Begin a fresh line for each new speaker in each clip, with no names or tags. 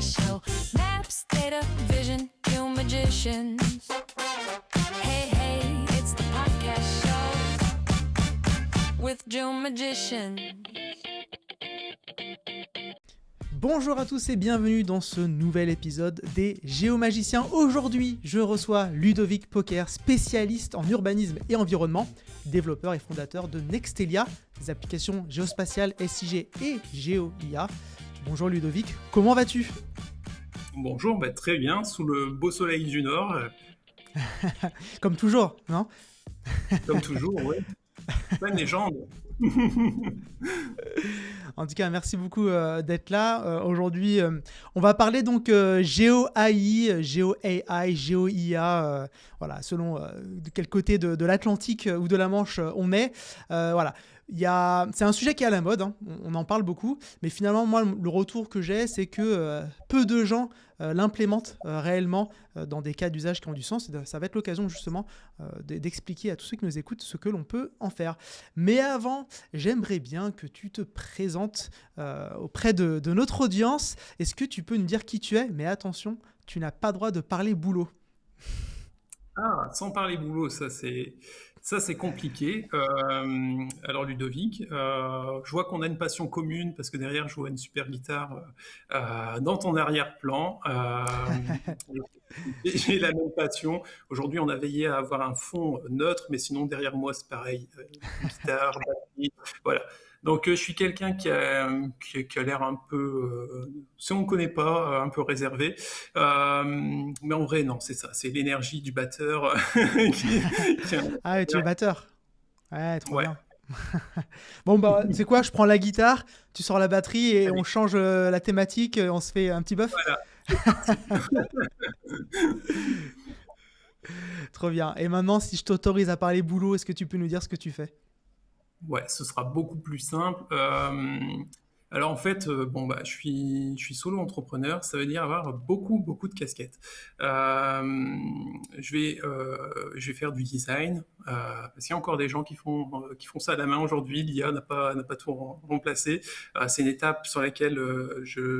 podcast show. Maps, data, vision, you magicians. Hey, hey, it's the podcast show with Joe Magician.
Bonjour à tous et bienvenue dans ce nouvel épisode des Géomagiciens. Aujourd'hui, je reçois Ludovic Poker, spécialiste en urbanisme et environnement, développeur et fondateur de Nextelia, des applications géospatiales SIG et GeoIA. Bonjour Ludovic, comment vas-tu ?
Bonjour, très bien, sous le beau soleil du Nord.
Comme toujours, non ?
Comme toujours, oui. Pleine légende.
En tout cas, merci beaucoup d'être là. Aujourd'hui, on va parler donc GeoAI, GeoAI, GeoIA, voilà, selon de quel côté de l'Atlantique ou de la Manche on est. Voilà. C'est un sujet qui est à la mode, hein. On en parle beaucoup, mais finalement, moi, le retour que j'ai, c'est que peu de gens l'implémentent réellement dans des cas d'usage qui ont du sens. Et ça va être l'occasion justement d'expliquer à tous ceux qui nous écoutent ce que l'on peut en faire. Mais avant, j'aimerais bien que tu te présentes auprès de notre audience. Est-ce que tu peux nous dire qui tu es ? Mais attention, tu n'as pas le droit de parler boulot.
Ah, sans parler boulot, ça c'est compliqué. Alors Ludovic, je vois qu'on a une passion commune parce que derrière je vois une super guitare dans ton arrière-plan. J'ai la même passion. Aujourd'hui, on a veillé à avoir un fond neutre, mais sinon derrière moi c'est pareil, guitare, batterie, voilà. Donc je suis quelqu'un qui a l'air un peu, si on ne connaît pas, un peu réservé. Mais en vrai, non, c'est ça, c'est l'énergie du batteur qui
Ah, tu es batteur. Ouais, trop
Ouais.
bien. Bon, bah, c'est quoi ? Je prends la guitare, tu sors la batterie et
Allez.
on change la thématique, on se fait un petit buff.
Voilà.
Trop bien. Et maintenant, si je t'autorise à parler boulot, est-ce que tu peux nous dire ce que tu fais ?
Ouais, ce sera beaucoup plus simple. Alors en fait, je suis solo entrepreneur, ça veut dire avoir beaucoup de casquettes. Je vais faire du design, parce qu'il y a encore des gens qui font ça à la main aujourd'hui. L'IA n'a pas tout remplacé. C'est une étape sur laquelle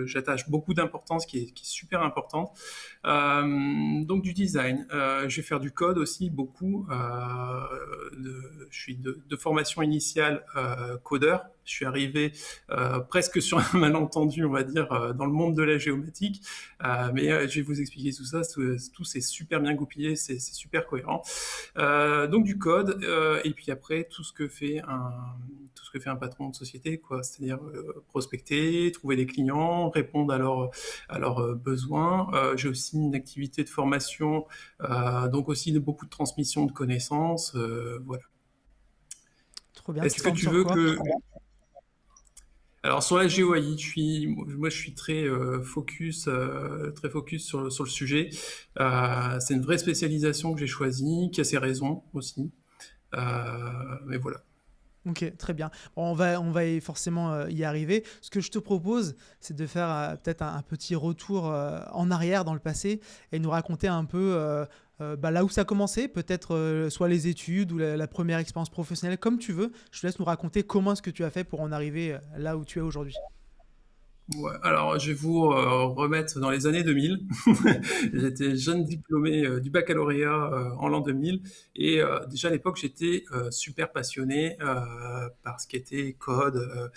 j'attache beaucoup d'importance, qui est super importante. Donc du design. Je vais faire du code aussi beaucoup. Je suis de formation initiale codeur. Je suis arrivé presque sur un malentendu, on va dire, dans le monde de la géomatique. Mais je vais vous expliquer tout ça. Tout c'est super bien goupillé, c'est super cohérent. Donc du code, et puis après tout ce que fait un patron de société, quoi. C'est-à-dire prospecter, trouver des clients, répondre à leurs besoins. J'ai aussi une activité de formation, donc aussi beaucoup de transmission de connaissances. Voilà.
Trop bien.
Est-ce
Tu
que
formes
tu
sur
veux
quoi ?
que... Alors sur la GeoAI, je suis très focus sur le sujet. C'est une vraie spécialisation que j'ai choisie, qui a ses raisons aussi. Mais voilà.
Ok, très bien. Bon, on va forcément y arriver. Ce que je te propose, c'est de faire peut-être un petit retour en arrière dans le passé et nous raconter un peu là où ça a commencé, peut-être soit les études ou la première expérience professionnelle, comme tu veux. Je te laisse nous raconter comment est-ce que tu as fait pour en arriver là où tu es aujourd'hui.
Ouais, alors je vais vous remettre dans les années 2000. J'étais jeune diplômé du baccalauréat en l'an 2000 et déjà à l'époque j'étais super passionné par ce qui était code,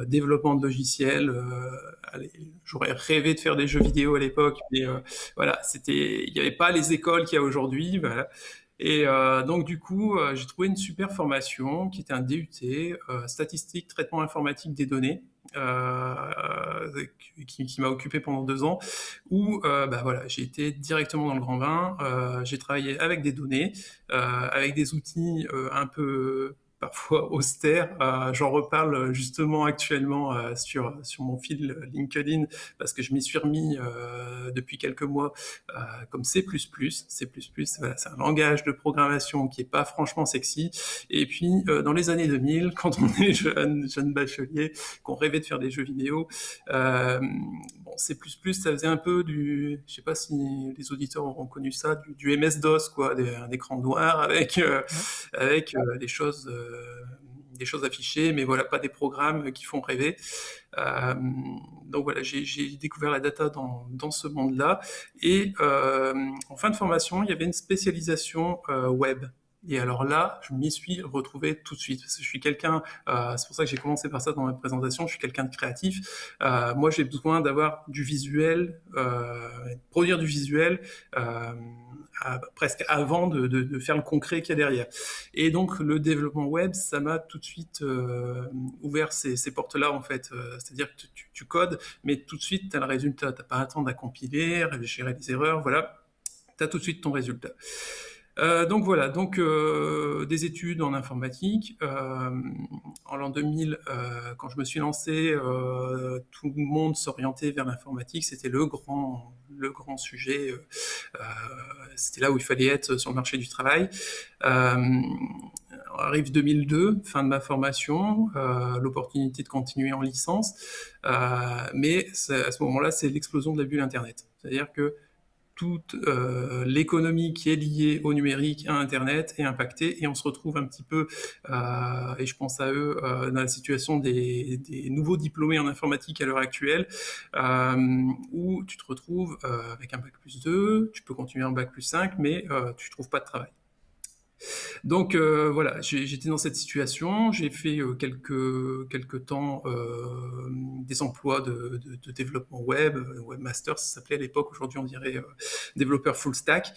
développement de logiciels. Allez, j'aurais rêvé de faire des jeux vidéo à l'époque, mais voilà, il n'y avait pas les écoles qu'il y a aujourd'hui. Voilà. Et donc du coup, j'ai trouvé une super formation qui était un DUT, statistique, traitement informatique des données, qui m'a occupé pendant 2 ans, où voilà, j'ai été directement dans le grand bain. J'ai travaillé avec des données, avec des outils un peu parfois austères. J'en reparle justement actuellement sur mon fil LinkedIn parce que je m'y suis remis depuis quelques mois, comme C++. Voilà, c'est un langage de programmation qui est pas franchement sexy. Et puis dans les années 2000, quand on est jeune bachelier, qu'on rêvait de faire des jeux vidéo, C++, ça faisait un peu je sais pas si les auditeurs auront connu ça, du MS-DOS, quoi, un écran noir avec des choses des choses affichées, mais voilà, pas des programmes qui font rêver. Euh, donc voilà, j'ai découvert la data dans ce monde-là. Et en fin de formation, il y avait une spécialisation web. Et alors là, je m'y suis retrouvé tout de suite, parce que je suis quelqu'un, c'est pour ça que j'ai commencé par ça dans ma présentation, je suis quelqu'un de créatif. Moi, j'ai besoin d'avoir du visuel, produire du visuel, presque avant de faire le concret qu'il y a derrière. Et donc, le développement web, ça m'a tout de suite ouvert ces portes-là, en fait. C'est-à-dire que tu codes, mais tout de suite, tu as le résultat. Tu n'as pas à attendre à compiler, gérer les erreurs, voilà. Tu as tout de suite ton résultat. Donc voilà, des études en informatique. En l'an 2000, quand je me suis lancé, tout le monde s'orientait vers l'informatique. C'était le grand sujet. C'était là où il fallait être sur le marché du travail. Arrive 2002, fin de ma formation, l'opportunité de continuer en licence. Mais à ce moment-là, c'est l'explosion de la bulle Internet. C'est-à-dire que toute l'économie qui est liée au numérique, à Internet, est impactée et on se retrouve un petit peu, et je pense à eux, dans la situation des nouveaux diplômés en informatique à l'heure actuelle, où tu te retrouves avec un bac+2, tu peux continuer en bac+5, mais tu ne trouves pas de travail. Donc voilà, j'étais dans cette situation, j'ai fait quelques temps des emplois de développement web, webmaster ça s'appelait à l'époque, aujourd'hui on dirait développeur full stack.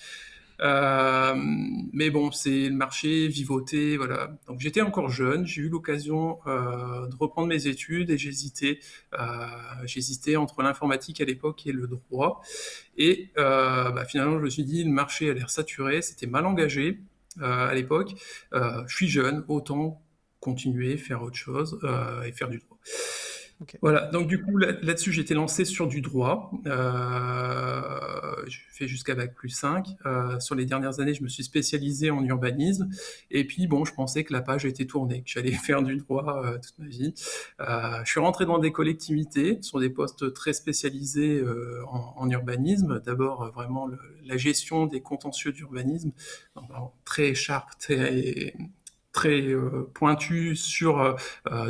Mais bon, c'est le marché vivoté, voilà. Donc j'étais encore jeune, j'ai eu l'occasion de reprendre mes études et j'hésitais entre l'informatique à l'époque et le droit. Et finalement, je me suis dit, le marché a l'air saturé, c'était mal engagé. À l'époque, je suis jeune, autant continuer, faire autre chose et faire du droit.
Ok.
Voilà, donc du coup là-dessus j'étais lancé sur du droit, j'ai fait jusqu'à bac+5, sur les dernières années je me suis spécialisé en urbanisme, et puis bon je pensais que la page était tournée, que j'allais faire du droit toute ma vie. Je suis rentré dans des collectivités, sur des postes très spécialisés en urbanisme, d'abord vraiment la gestion des contentieux d'urbanisme, très sharp, très pointu sur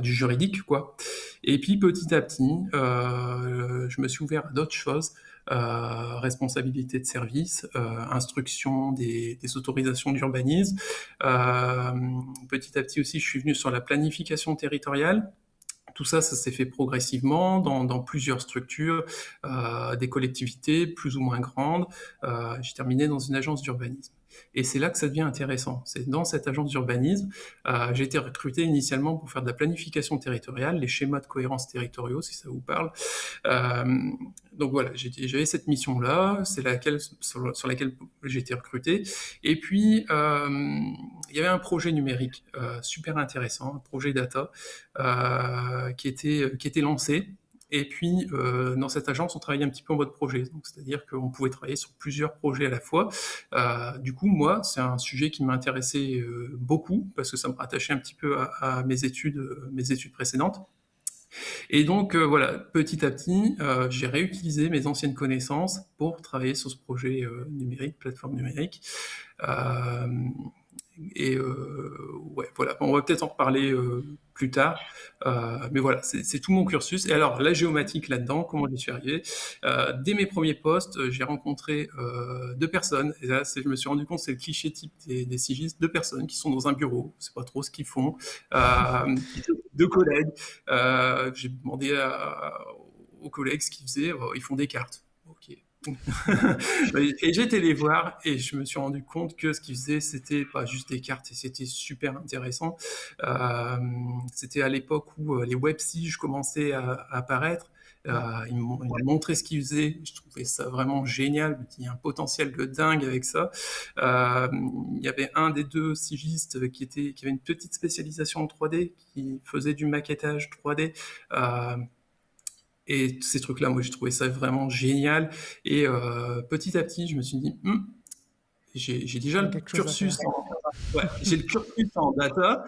du juridique, quoi. Et puis petit à petit, je me suis ouvert à d'autres choses, responsabilité de service, instruction des autorisations d'urbanisme. Petit à petit aussi, je suis venu sur la planification territoriale. Tout ça, ça s'est fait progressivement dans plusieurs structures, des collectivités plus ou moins grandes. J'ai terminé dans une agence d'urbanisme. Et c'est là que ça devient intéressant. C'est dans cette agence d'urbanisme, j'ai été recruté initialement pour faire de la planification territoriale, les schémas de cohérence territoriaux, si ça vous parle. Donc voilà, j'avais cette mission-là, c'est sur laquelle j'ai été recruté. Et puis, il y avait un projet numérique super intéressant, un projet data qui était lancé. Et puis, dans cette agence, on travaillait un petit peu en mode projet. Donc, c'est-à-dire qu'on pouvait travailler sur plusieurs projets à la fois. Du coup, moi, c'est un sujet qui m'intéressait beaucoup parce que ça me rattachait un petit peu à mes études précédentes. Et donc, voilà, petit à petit, j'ai réutilisé mes anciennes connaissances pour travailler sur ce projet numérique, plateforme numérique. Ouais, voilà, on va peut-être en reparler plus tard, mais voilà, c'est tout mon cursus. Et alors, la géomatique là-dedans, comment j'y suis arrivé? Dès mes premiers postes, j'ai rencontré deux personnes, et là, je me suis rendu compte, c'est le cliché type des sigistes, deux personnes qui sont dans un bureau, je sais pas trop ce qu'ils font, deux collègues, j'ai demandé aux collègues ce qu'ils faisaient, ils font des cartes. Ok. Et j'ai été les voir et je me suis rendu compte que ce qu'ils faisaient, c'était pas juste des cartes et c'était super intéressant. C'était à l'époque où les web-siges commençaient à apparaître. Ils m'ont montré ce qu'ils faisaient. Je trouvais ça vraiment génial. Il y a un potentiel de dingue avec ça. Il y avait un des deux sigistes qui avait une petite spécialisation en 3D, qui faisait du maquettage 3D. Et ces trucs-là, moi, j'ai trouvé ça vraiment génial. Et petit à petit, je me suis dit, j'ai déjà le cursus Ouais, j'ai le cursus en data.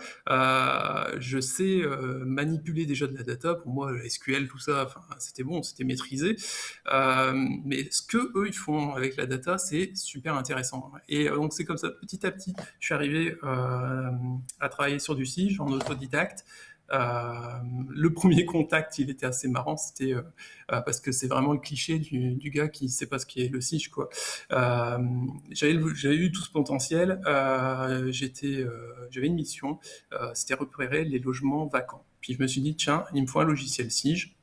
Je sais manipuler déjà de la data. Pour moi, le SQL, tout ça, enfin, c'était bon, c'était maîtrisé. Mais ce que eux ils font avec la data, c'est super intéressant. Et donc c'est comme ça, petit à petit, je suis arrivé à travailler sur du SIG en autodidacte. Le premier contact, il était assez marrant, c'était parce que c'est vraiment le cliché du gars qui sait pas ce qu'est le SIG, quoi. Euh, j'avais eu tout ce potentiel. J'avais une mission, c'était repérer les logements vacants. Puis je me suis dit, tiens, il me faut un logiciel SIG.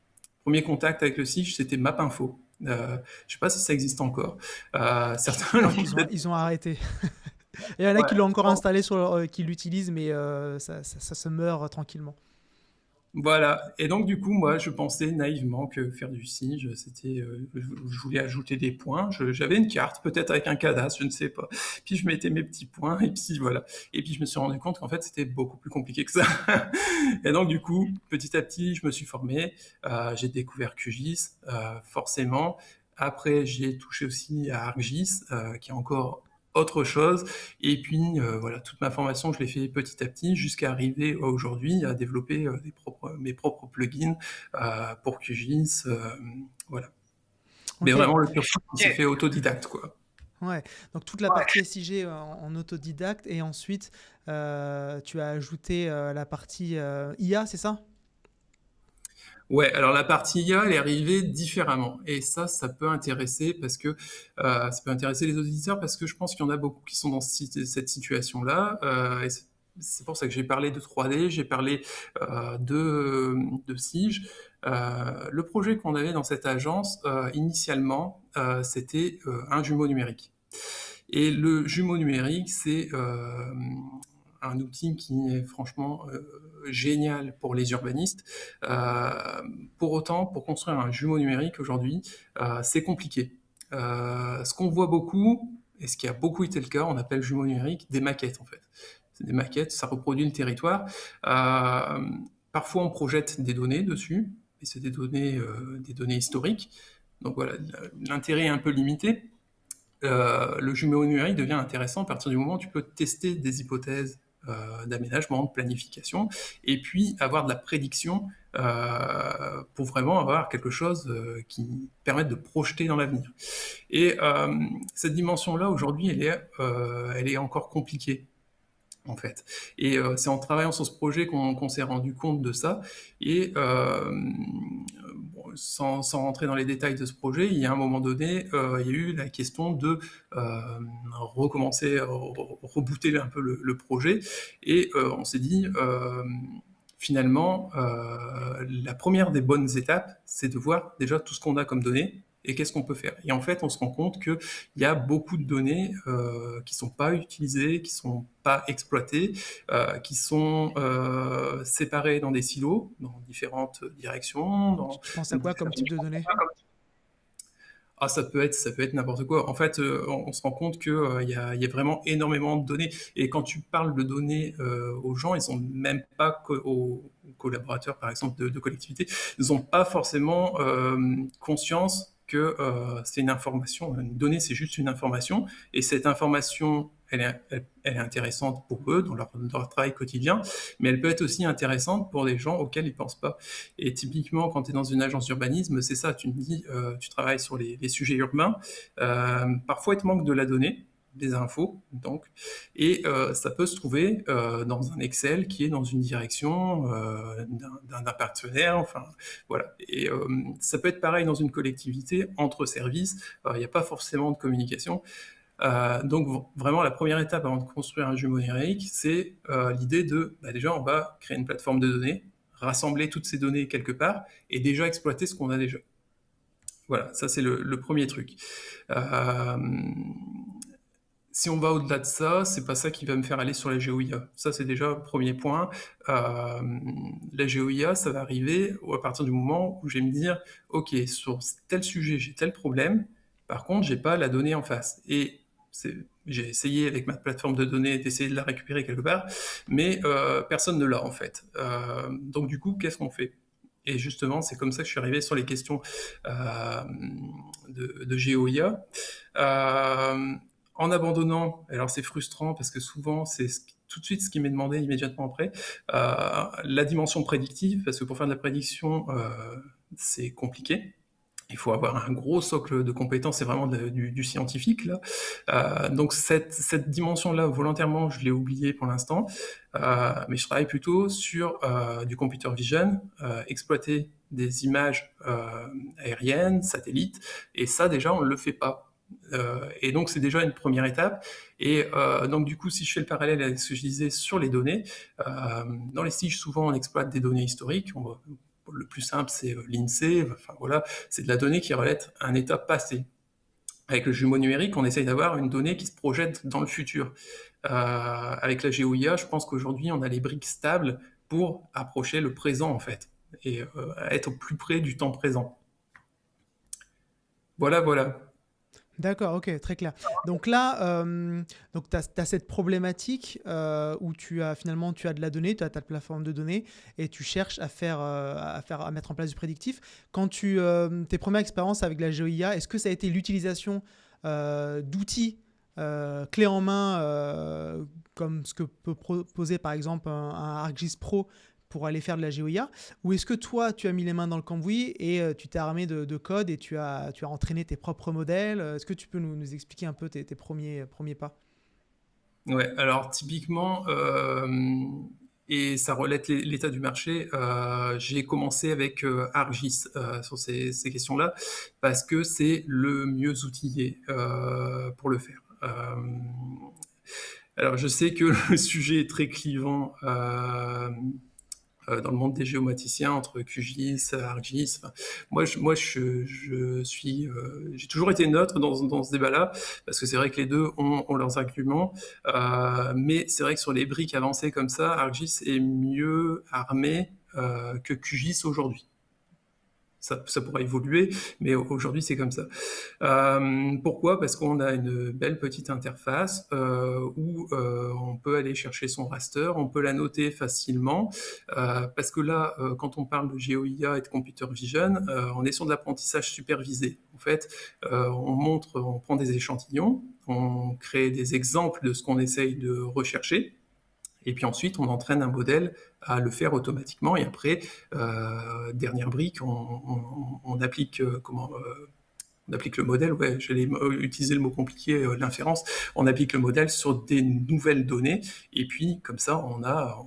Premier contact avec le SIG, c'était MapInfo. Je sais pas si ça existe encore. Certains l'ont peut-être.
Ils ont arrêté. Il y en a
Ouais,
qui l'ont encore installé, qui l'utilisent, mais ça se meurt tranquillement.
voilà. Et donc, du coup, moi, je pensais naïvement que faire du SIG, c'était, je voulais ajouter des points. J'avais une carte, peut-être avec un cadastre, je ne sais pas. Puis je mettais mes petits points, et puis voilà. Et puis je me suis rendu compte qu'en fait, c'était beaucoup plus compliqué que ça. Et donc, du coup, petit à petit, je me suis formé. J'ai découvert QGIS, forcément. Après, j'ai touché aussi à ArcGIS, qui est encore autre chose. Et puis, voilà, toute ma formation, je l'ai fait petit à petit jusqu'à arriver aujourd'hui à développer mes propres plugins pour QGIS. Voilà. Mais
Ok,
vraiment, le cursus, il s'est fait autodidacte, quoi.
ouais. Donc toute la partie SIG en autodidacte et ensuite tu as ajouté la partie IA, c'est ça?
Ouais, alors la partie IA, elle est arrivée différemment. Et ça peut intéresser parce que ça peut intéresser les auditeurs parce que je pense qu'il y en a beaucoup qui sont dans cette situation-là. Et c'est pour ça que j'ai parlé de 3D, j'ai parlé de SIG. Le projet qu'on avait dans cette agence, initialement, c'était un jumeau numérique. Et le jumeau numérique, c'est un outil qui est franchement génial pour les urbanistes. Euh, pour autant, pour construire un jumeau numérique aujourd'hui, c'est compliqué. Ce qu'on voit beaucoup, et ce qui a beaucoup été le cas, on appelle jumeau numérique des maquettes en fait. C'est des maquettes, ça reproduit le territoire. Parfois, on projette des données dessus, et c'est des données historiques. Donc voilà, l'intérêt est un peu limité. Le jumeau numérique devient intéressant à partir du moment où tu peux tester des hypothèses d'aménagement, de planification, et puis avoir de la prédiction pour vraiment avoir quelque chose qui permette de projeter dans l'avenir. Et cette dimension-là, aujourd'hui, elle est encore compliquée en fait. Et c'est en travaillant sur ce projet qu'on s'est rendu compte de ça. Et bon, sans rentrer dans les détails de ce projet, il y a un moment donné, il y a eu la question de recommencer, rebooter un peu le projet. Et on s'est dit, finalement, la première des bonnes étapes, c'est de voir déjà tout ce qu'on a comme données et qu'est-ce qu'on peut faire. Et en fait, on se rend compte qu'il y a beaucoup de données qui ne sont pas utilisées, qui ne sont pas exploitées, qui sont séparées dans des silos, dans différentes directions.
Tu penses à quoi comme type de données?
Ah, ça peut être n'importe quoi. En fait, on se rend compte que il y a vraiment énormément de données. Et quand tu parles de données aux gens, ils sont même pas aux collaborateurs, par exemple, de collectivités, ils n'ont pas forcément conscience que c'est une information. Une donnée, c'est juste une information. Et cette information, elle est intéressante pour eux dans leur travail quotidien, mais elle peut être aussi intéressante pour des gens auxquels ils ne pensent pas. Et typiquement, quand tu es dans une agence d'urbanisme, c'est ça, tu me dis, tu travailles sur les sujets urbains, parfois il te manque de la donnée, des infos, donc, et ça peut se trouver dans un Excel qui est dans une direction d'un partenaire, enfin, voilà. Et ça peut être pareil dans une collectivité, entre services, il n'y a pas forcément de communication. Donc vraiment la première étape avant de construire un jumeau numérique, c'est l'idée de déjà on va créer une plateforme de données, rassembler toutes ces données quelque part et déjà exploiter ce qu'on a déjà. Voilà, ça c'est le premier truc. Euh, si on va au-delà de ça, c'est pas ça qui va me faire aller sur la GeoIA. Ça c'est déjà le premier point. La GeoIA, ça va arriver à partir du moment où je vais me dire, ok, sur tel sujet j'ai tel problème, par contre j'ai pas la donnée en face. Et j'ai essayé avec ma plateforme de données d'essayer de la récupérer quelque part, mais personne ne l'a en fait. Donc du coup, qu'est-ce qu'on fait? Et justement, c'est comme ça que je suis arrivé sur les questions de GeoIA. en abandonnant, alors c'est frustrant parce que souvent c'est tout de suite ce qui m'est demandé immédiatement après, la dimension prédictive, parce que pour faire de la prédiction, c'est compliqué. Il faut avoir un gros socle de compétences, c'est vraiment du scientifique là. Donc cette dimension-là, volontairement, je l'ai oubliée pour l'instant, mais je travaille plutôt sur du computer vision, exploiter des images aériennes, satellites, et ça déjà on ne le fait pas. Et donc c'est déjà une première étape. Et donc du coup, si je fais le parallèle avec ce que je disais sur les données, dans les SIG, souvent on exploite des données historiques. Le plus simple, c'est l'INSEE. Enfin voilà, c'est de la donnée qui relate un état passé. Avec le jumeau numérique, on essaye d'avoir une donnée qui se projette dans le futur. Avec la GeoIA, je pense qu'aujourd'hui, on a les briques stables pour approcher le présent, en fait, et être au plus près du temps présent. Voilà, voilà.
D'accord, ok, très clair. Donc là, tu as cette problématique où finalement tu as de la donnée, tu as ta plateforme de données et tu cherches à mettre en place du prédictif. Quand tes premières expériences avec la GeoIA, est-ce que ça a été l'utilisation d'outils clés en main comme ce que peut proposer par exemple un ArcGIS Pro pour aller faire de la GeoIA, ou est-ce que toi, tu as mis les mains dans le cambouis et tu t'es armé de code et tu as entraîné tes propres modèles? Est-ce que tu peux nous expliquer un peu tes premiers pas?
Ouais, alors typiquement, et ça relate l'état du marché, j'ai commencé avec ArcGIS sur ces questions-là, parce que c'est le mieux outillé pour le faire. Alors je sais que le sujet est très clivant dans le monde des géomaticiens entre QGIS, ArcGIS. Enfin, j'ai toujours été neutre dans ce débat-là, parce que c'est vrai que les deux ont leurs arguments, mais c'est vrai que sur les briques avancées comme ça, ArcGIS est mieux armé que QGIS aujourd'hui. Ça pourra évoluer, mais aujourd'hui c'est comme ça. Pourquoi? Parce qu'on a une belle petite interface où on peut aller chercher son raster, on peut la noter facilement, parce que là, quand on parle de GeoIA et de computer vision, on est sur de l'apprentissage supervisé. En fait, on prend des échantillons, on crée des exemples de ce qu'on essaye de rechercher, et puis ensuite, on entraîne un modèle à le faire automatiquement. Et après, dernière brique, on applique on applique le modèle. Ouais, j'allais utiliser le mot compliqué, l'inférence. On applique le modèle sur des nouvelles données. Et puis, comme ça, on a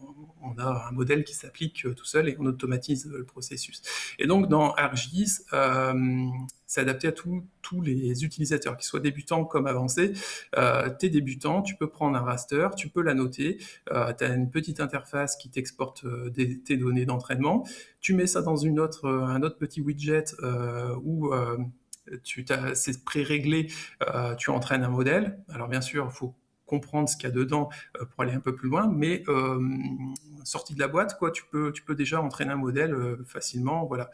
un modèle qui s'applique tout seul et on automatise le processus. Et donc, dans ArcGIS, c'est adapté à tous les utilisateurs, qu'ils soient débutants comme avancés. T'es débutant, tu peux prendre un raster, tu peux la noter, tu as une petite interface qui t'exporte tes données d'entraînement, tu mets ça dans un autre petit widget où c'est pré-réglé, tu entraînes un modèle. Alors bien sûr, il faut comprendre ce qu'il y a dedans pour aller un peu plus loin, mais sorti de la boîte, quoi, tu peux déjà entraîner un modèle facilement, voilà,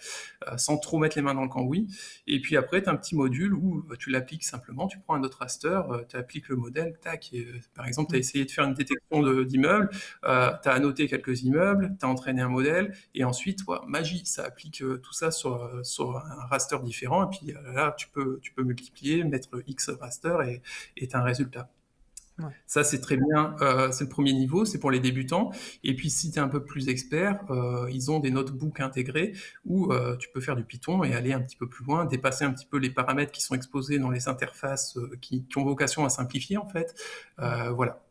sans trop mettre les mains dans le cambouis. Et puis après, tu as un petit module où tu l'appliques simplement, tu prends un autre raster, tu appliques le modèle, tac, et, par exemple, tu as essayé de faire une détection d'immeubles, tu as annoté quelques immeubles, tu as entraîné un modèle, et ensuite, magie, ça applique tout ça sur un raster différent, et puis là, tu peux multiplier, mettre X raster, et tu as un résultat.
Ouais.
Ça, c'est très bien. C'est le premier niveau, c'est pour les débutants. Et puis, si tu es un peu plus expert, ils ont des notebooks intégrés où tu peux faire du Python et aller un petit peu plus loin, dépasser un petit peu les paramètres qui sont exposés dans les interfaces qui ont vocation à simplifier, en fait. Voilà.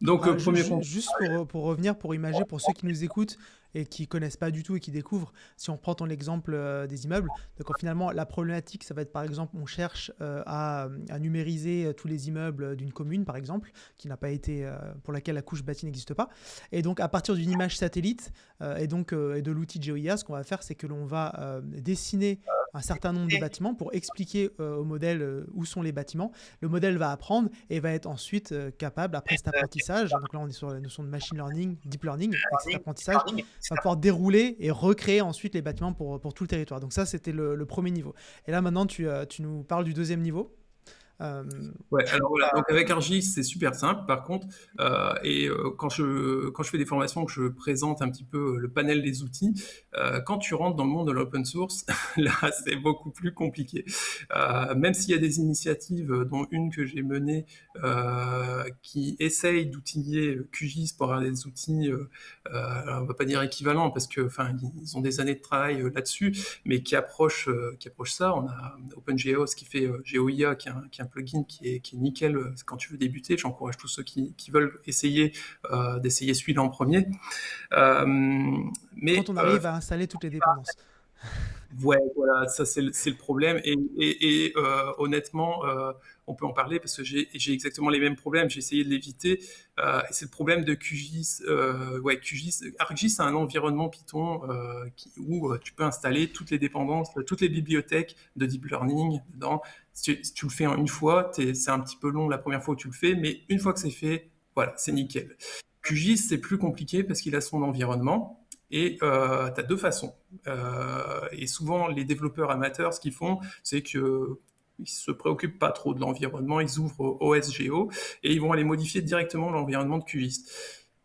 Donc, premier point.
Juste pour revenir, pour imager, pour ceux qui nous écoutent et qui connaissent pas du tout et qui découvrent, si on prend ton exemple des immeubles, donc finalement la problématique, ça va être par exemple, on cherche à numériser tous les immeubles d'une commune, par exemple, qui n'a pas été, pour laquelle la couche bâtie n'existe pas. Et donc à partir d'une image satellite et de l'outil GeoIA, ce qu'on va faire, c'est que l'on va dessiner un certain nombre de bâtiments pour expliquer au modèle où sont les bâtiments. Le modèle va apprendre et va être ensuite capable, après cet apprentissage, donc là on est sur la notion de machine learning, deep learning, avec cet apprentissage, va pouvoir dérouler et recréer ensuite les bâtiments pour tout le territoire. Donc ça, c'était le premier niveau. Et là, maintenant, tu nous parles du deuxième niveau. Euh,
Ouais, alors voilà, donc avec ArcGIS, c'est super simple par contre. Quand je fais des formations, que je présente un petit peu le panel des outils, quand tu rentres dans le monde de l'open source, là, c'est beaucoup plus compliqué. Même s'il y a des initiatives, dont une que j'ai menée, qui essaye d'outiller QGIS pour avoir des outils, alors on va pas dire équivalents parce que, enfin, ils ont des années de travail là-dessus, mais qui approche ça. On a OpenGeos qui fait GeoIA, qui est un plugin qui est nickel quand tu veux débuter. J'encourage tous ceux qui veulent essayer d'essayer celui-là en premier. Euh,
quand
mais
on arrive à installer toutes les dépendances.
Ouais, voilà, ça c'est le problème. Honnêtement, on peut en parler parce que j'ai exactement les mêmes problèmes. J'ai essayé de l'éviter. Et c'est le problème de QGIS. Ouais, QGIS. ArcGIS, c'est un environnement Python où tu peux installer toutes les dépendances, toutes les bibliothèques de deep learning dedans. Si tu le fais en une fois, c'est un petit peu long la première fois où tu le fais, mais une fois que c'est fait, voilà, c'est nickel. QGIS, c'est plus compliqué parce qu'il a son environnement. Et tu as deux façons. Et souvent, les développeurs amateurs, ce qu'ils font, c'est que ils se préoccupent pas trop de l'environnement, ils ouvrent OSGeo et ils vont aller modifier directement l'environnement de QGIS.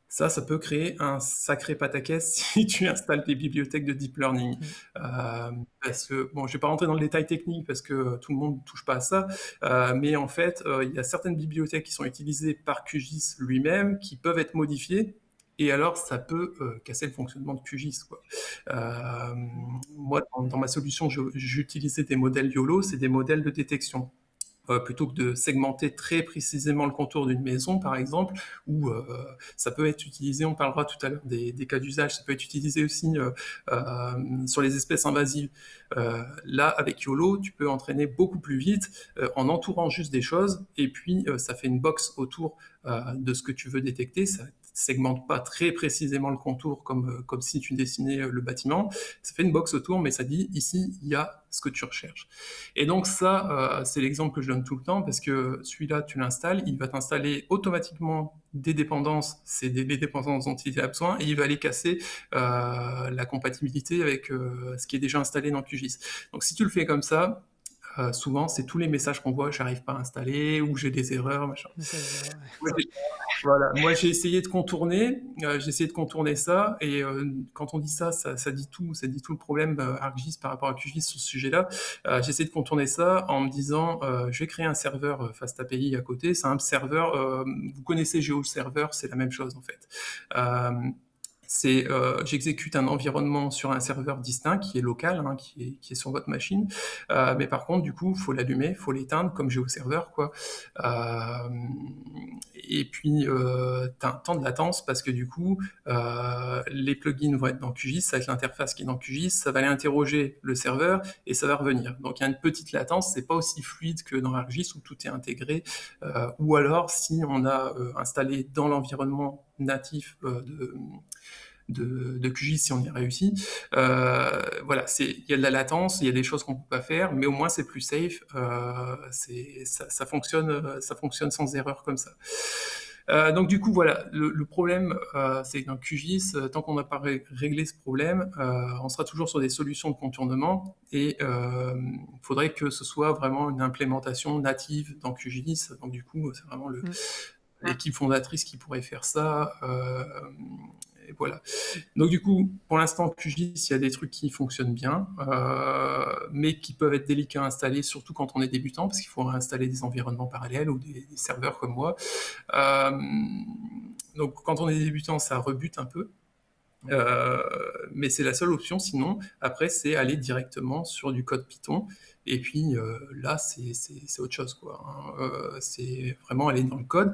Ça peut créer un sacré pataquès si tu installes des bibliothèques de deep learning. Parce que, bon, je vais pas rentrer dans le détail technique parce que tout le monde ne touche pas à ça, mais en fait, il y a certaines bibliothèques qui sont utilisées par QGIS lui-même qui peuvent être modifiées et alors, ça peut casser le fonctionnement de QGIS, quoi. Euh, Moi, dans ma solution, j'utilisais des modèles YOLO, c'est des modèles de détection. Plutôt que de segmenter très précisément le contour d'une maison, par exemple, ou ça peut être utilisé, on parlera tout à l'heure des cas d'usage, ça peut être utilisé aussi sur les espèces invasives. Là, avec YOLO, tu peux entraîner beaucoup plus vite en entourant juste des choses, et puis ça fait une box autour de ce que tu veux détecter. Ça segmente pas très précisément le contour comme si tu dessinais le bâtiment. Ça fait une box autour, mais ça dit ici, il y a ce que tu recherches. Et donc ça, c'est l'exemple que je donne tout le temps parce que celui-là, tu l'installes, il va t'installer automatiquement des dépendances, c'est les dépendances dont il a besoin, et il va aller casser la compatibilité avec ce qui est déjà installé dans QGIS. Donc si tu le fais comme ça, souvent c'est tous les messages qu'on voit, j'arrive pas à installer, ou j'ai des erreurs, machin. Voilà, moi j'ai essayé de contourner ça, et quand on dit ça, ça dit tout le problème ArcGIS par rapport à QGIS sur ce sujet-là. J'ai essayé de contourner ça en me disant, je vais créer un serveur FastAPI à côté. C'est un serveur, vous connaissez GeoServer, c'est la même chose en fait. Euh, J'exécute un environnement sur un serveur distinct qui est local, hein, qui est sur votre machine. Mais par contre, du coup, faut l'allumer, faut l'éteindre comme GeoServer, quoi. Euh, et puis, tu as un temps de latence parce que du coup, les plugins vont être dans QGIS, avec l'interface qui est dans QGIS, ça va aller interroger le serveur et ça va revenir. Donc, il y a une petite latence, c'est pas aussi fluide que dans ArcGIS où tout est intégré. Ou alors, si on a installé dans l'environnement natif de QGIS, si on y réussit. Voilà, il y a de la latence, il y a des choses qu'on ne peut pas faire, mais au moins c'est plus safe. Ça fonctionne sans erreur comme ça. Donc du coup, voilà, le problème, c'est que dans QGIS, tant qu'on n'a pas réglé ce problème, on sera toujours sur des solutions de contournement, et il faudrait que ce soit vraiment une implémentation native dans QGIS. Donc du coup, c'est vraiment l'équipe fondatrice qui pourrait faire ça. Et voilà. Donc du coup, pour l'instant, QGIS, il y a des trucs qui fonctionnent bien, mais qui peuvent être délicats à installer, surtout quand on est débutant, parce qu'il faut installer des environnements parallèles ou des serveurs comme moi. Donc quand on est débutant, ça rebute un peu. Mais c'est la seule option, sinon, après, c'est aller directement sur du code Python. Et puis là, c'est autre chose, quoi, hein. C'est vraiment aller dans le code.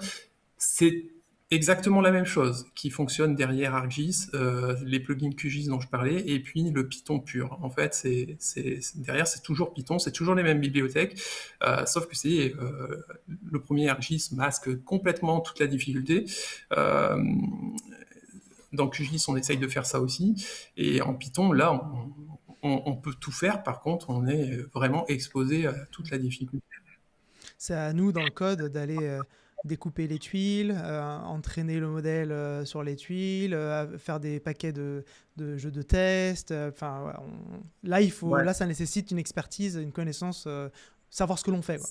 C'est exactement la même chose qui fonctionne derrière ArcGIS, les plugins QGIS dont je parlais, et puis le Python pur. En fait, derrière, c'est toujours Python, c'est toujours les mêmes bibliothèques, sauf que le premier ArcGIS masque complètement toute la difficulté. Dans QGIS, on essaye de faire ça aussi, et en Python, là, on peut tout faire. Par contre, on est vraiment exposé à toute la difficulté.
C'est à nous, dans le code, d'aller découper les tuiles, entraîner le modèle sur les tuiles, faire des paquets de jeux de test. Enfin, là,
Ouais.
là, ça nécessite une expertise, une connaissance, savoir ce que l'on fait, quoi.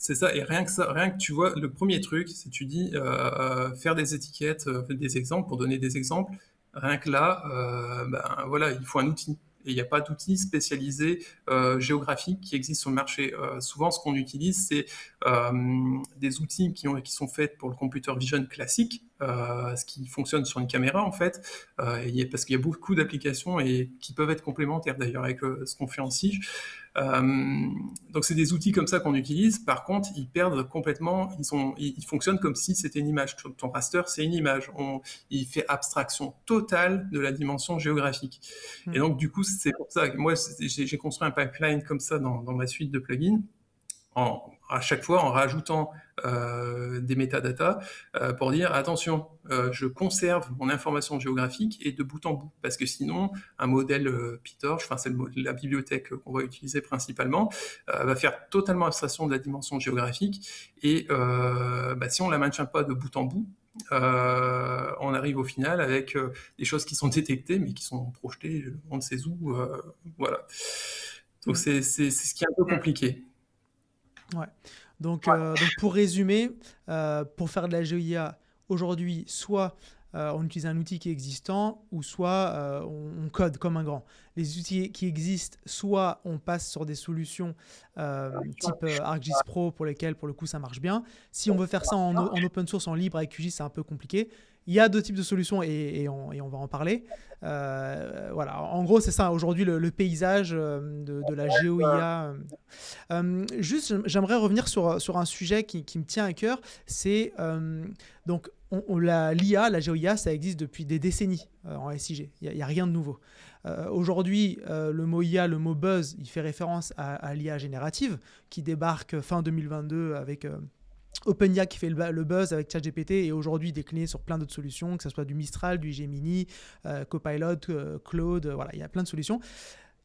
C'est ça, et rien que tu vois, le premier truc, c'est tu dis faire des étiquettes, des exemples, pour donner des exemples, rien que là, ben voilà, il faut un outil. Et il n'y a pas d'outil spécialisé géographique qui existe sur le marché. Souvent, ce qu'on utilise, c'est des outils qui sont faits pour le computer vision classique, ce qui fonctionne sur une caméra en fait, parce qu'il y a beaucoup d'applications et qui peuvent être complémentaires d'ailleurs avec ce qu'on fait en SIG. Donc c'est des outils comme ça qu'on utilise. Par contre, ils perdent complètement. Ils fonctionnent comme si c'était une image. Ton raster, c'est une image. Il fait abstraction totale de la dimension géographique. Et donc du coup, c'est pour ça que moi, j'ai construit un pipeline comme ça dans ma suite de plugins. À chaque fois en rajoutant des métadatas pour dire attention, je conserve mon information géographique et de bout en bout, parce que sinon un modèle PyTorch, enfin c'est la bibliothèque qu'on va utiliser principalement, va faire totalement abstraction de la dimension géographique et si on la maintient pas de bout en bout, on arrive au final avec des choses qui sont détectées mais qui sont projetées on ne sait où, voilà. Donc c'est ce qui est un peu compliqué.
Ouais. Donc pour résumer, pour faire de la GeoIA aujourd'hui, soit on utilise un outil qui est existant, ou soit on code comme un grand. Les outils qui existent, soit on passe sur des solutions type ArcGIS Pro pour lesquelles, pour le coup, ça marche bien. Si on veut faire ça en open source, en libre avec QGIS, c'est un peu compliqué. Il y a deux types de solutions et on va en parler. Voilà. En gros, c'est ça aujourd'hui le paysage de la GeoIA. Juste, j'aimerais revenir sur un sujet qui me tient à cœur. C'est donc l'IA, la GeoIA, ça existe depuis des décennies en SIG. Il n'y a rien de nouveau. Aujourd'hui, le mot IA, le mot buzz, il fait référence à l'IA générative qui débarque fin 2022 avec OpenIA qui fait le buzz avec ChatGPT et aujourd'hui décliné sur plein d'autres solutions, que ce soit du Mistral, du Gemini, Copilot, Claude, voilà, il y a plein de solutions.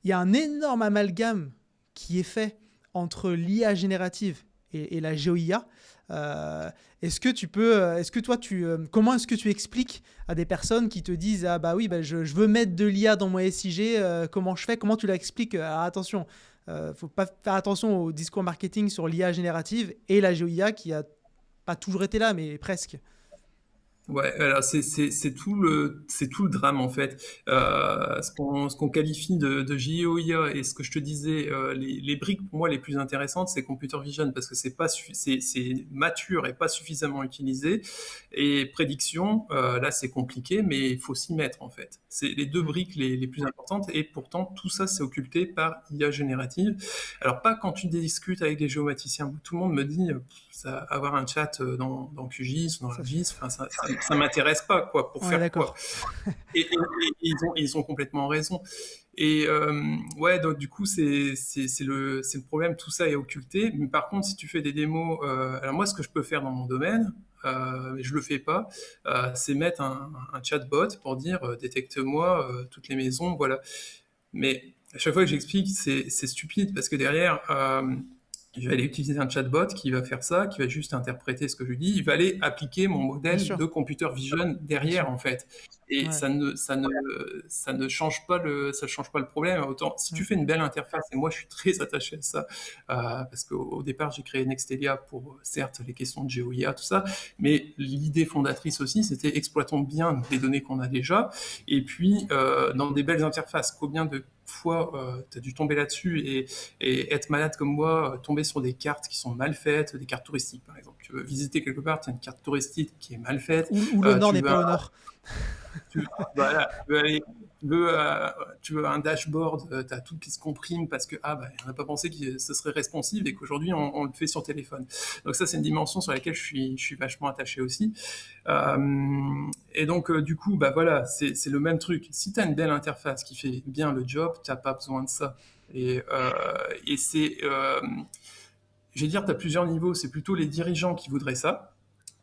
Il y a un énorme amalgame qui est fait entre l'IA générative et la GeoIA. Comment est-ce que tu expliques à des personnes qui te disent ah bah oui je veux mettre de l'IA dans mon SIG, comment je fais, comment tu l'expliques? Attention, faut pas faire attention au discours marketing sur l'IA générative et la GeoIA qui a pas toujours été là mais presque.
Ouais, alors c'est tout le drame en fait. Ce qu'on qualifie de GeoIA et ce que je te disais, les briques pour moi les plus intéressantes, c'est Computer Vision parce que c'est mature et pas suffisamment utilisé. Et prédiction, là c'est compliqué, mais il faut s'y mettre en fait. C'est les deux briques les plus importantes et pourtant tout ça c'est occulté par IA générative. Alors pas quand tu discutes avec des géomaticiens, tout le monde me dit avoir un chat dans QGIS, dans ArcGIS, enfin ça m'intéresse pas quoi, pour faire quoi. Et ils ont complètement raison. Et ouais, donc du coup c'est le problème, tout ça est occulté. Mais par contre, si tu fais des démos, alors moi ce que je peux faire dans mon domaine, mais je le fais pas, c'est mettre un chatbot pour dire détecte-moi toutes les maisons, voilà. Mais à chaque fois que j'explique, c'est stupide parce que derrière je vais aller utiliser un chatbot qui va faire ça, qui va juste interpréter ce que je lui dis. Il va aller appliquer mon modèle de computer vision derrière, en fait. Et ça ne change pas le problème. Autant, si tu fais une belle interface, et moi je suis très attaché à ça, parce qu'au départ j'ai créé Nextelia pour, certes, les questions de GeoIA, tout ça, mais l'idée fondatrice aussi, c'était exploitons bien les données qu'on a déjà, et puis dans des belles interfaces. Combien de fois tu as dû tomber là-dessus et être malade comme moi, tomber sur des cartes qui sont mal faites, des cartes touristiques par exemple. Tu veux visiter quelque part, tu as une carte touristique qui est mal faite.
Ou le nord n'est pas au nord.
Voilà, tu veux un dashboard, tu as tout qui se comprime parce que on n'a pas pensé que ce serait responsive et qu'aujourd'hui on le fait sur téléphone. Donc ça c'est une dimension sur laquelle je suis vachement attaché aussi. Et donc du coup voilà, c'est le même truc. Si tu as une belle interface qui fait bien le job, tu n'as pas besoin de ça. Et c'est, je vais dire, tu as plusieurs niveaux. C'est plutôt les dirigeants qui voudraient ça.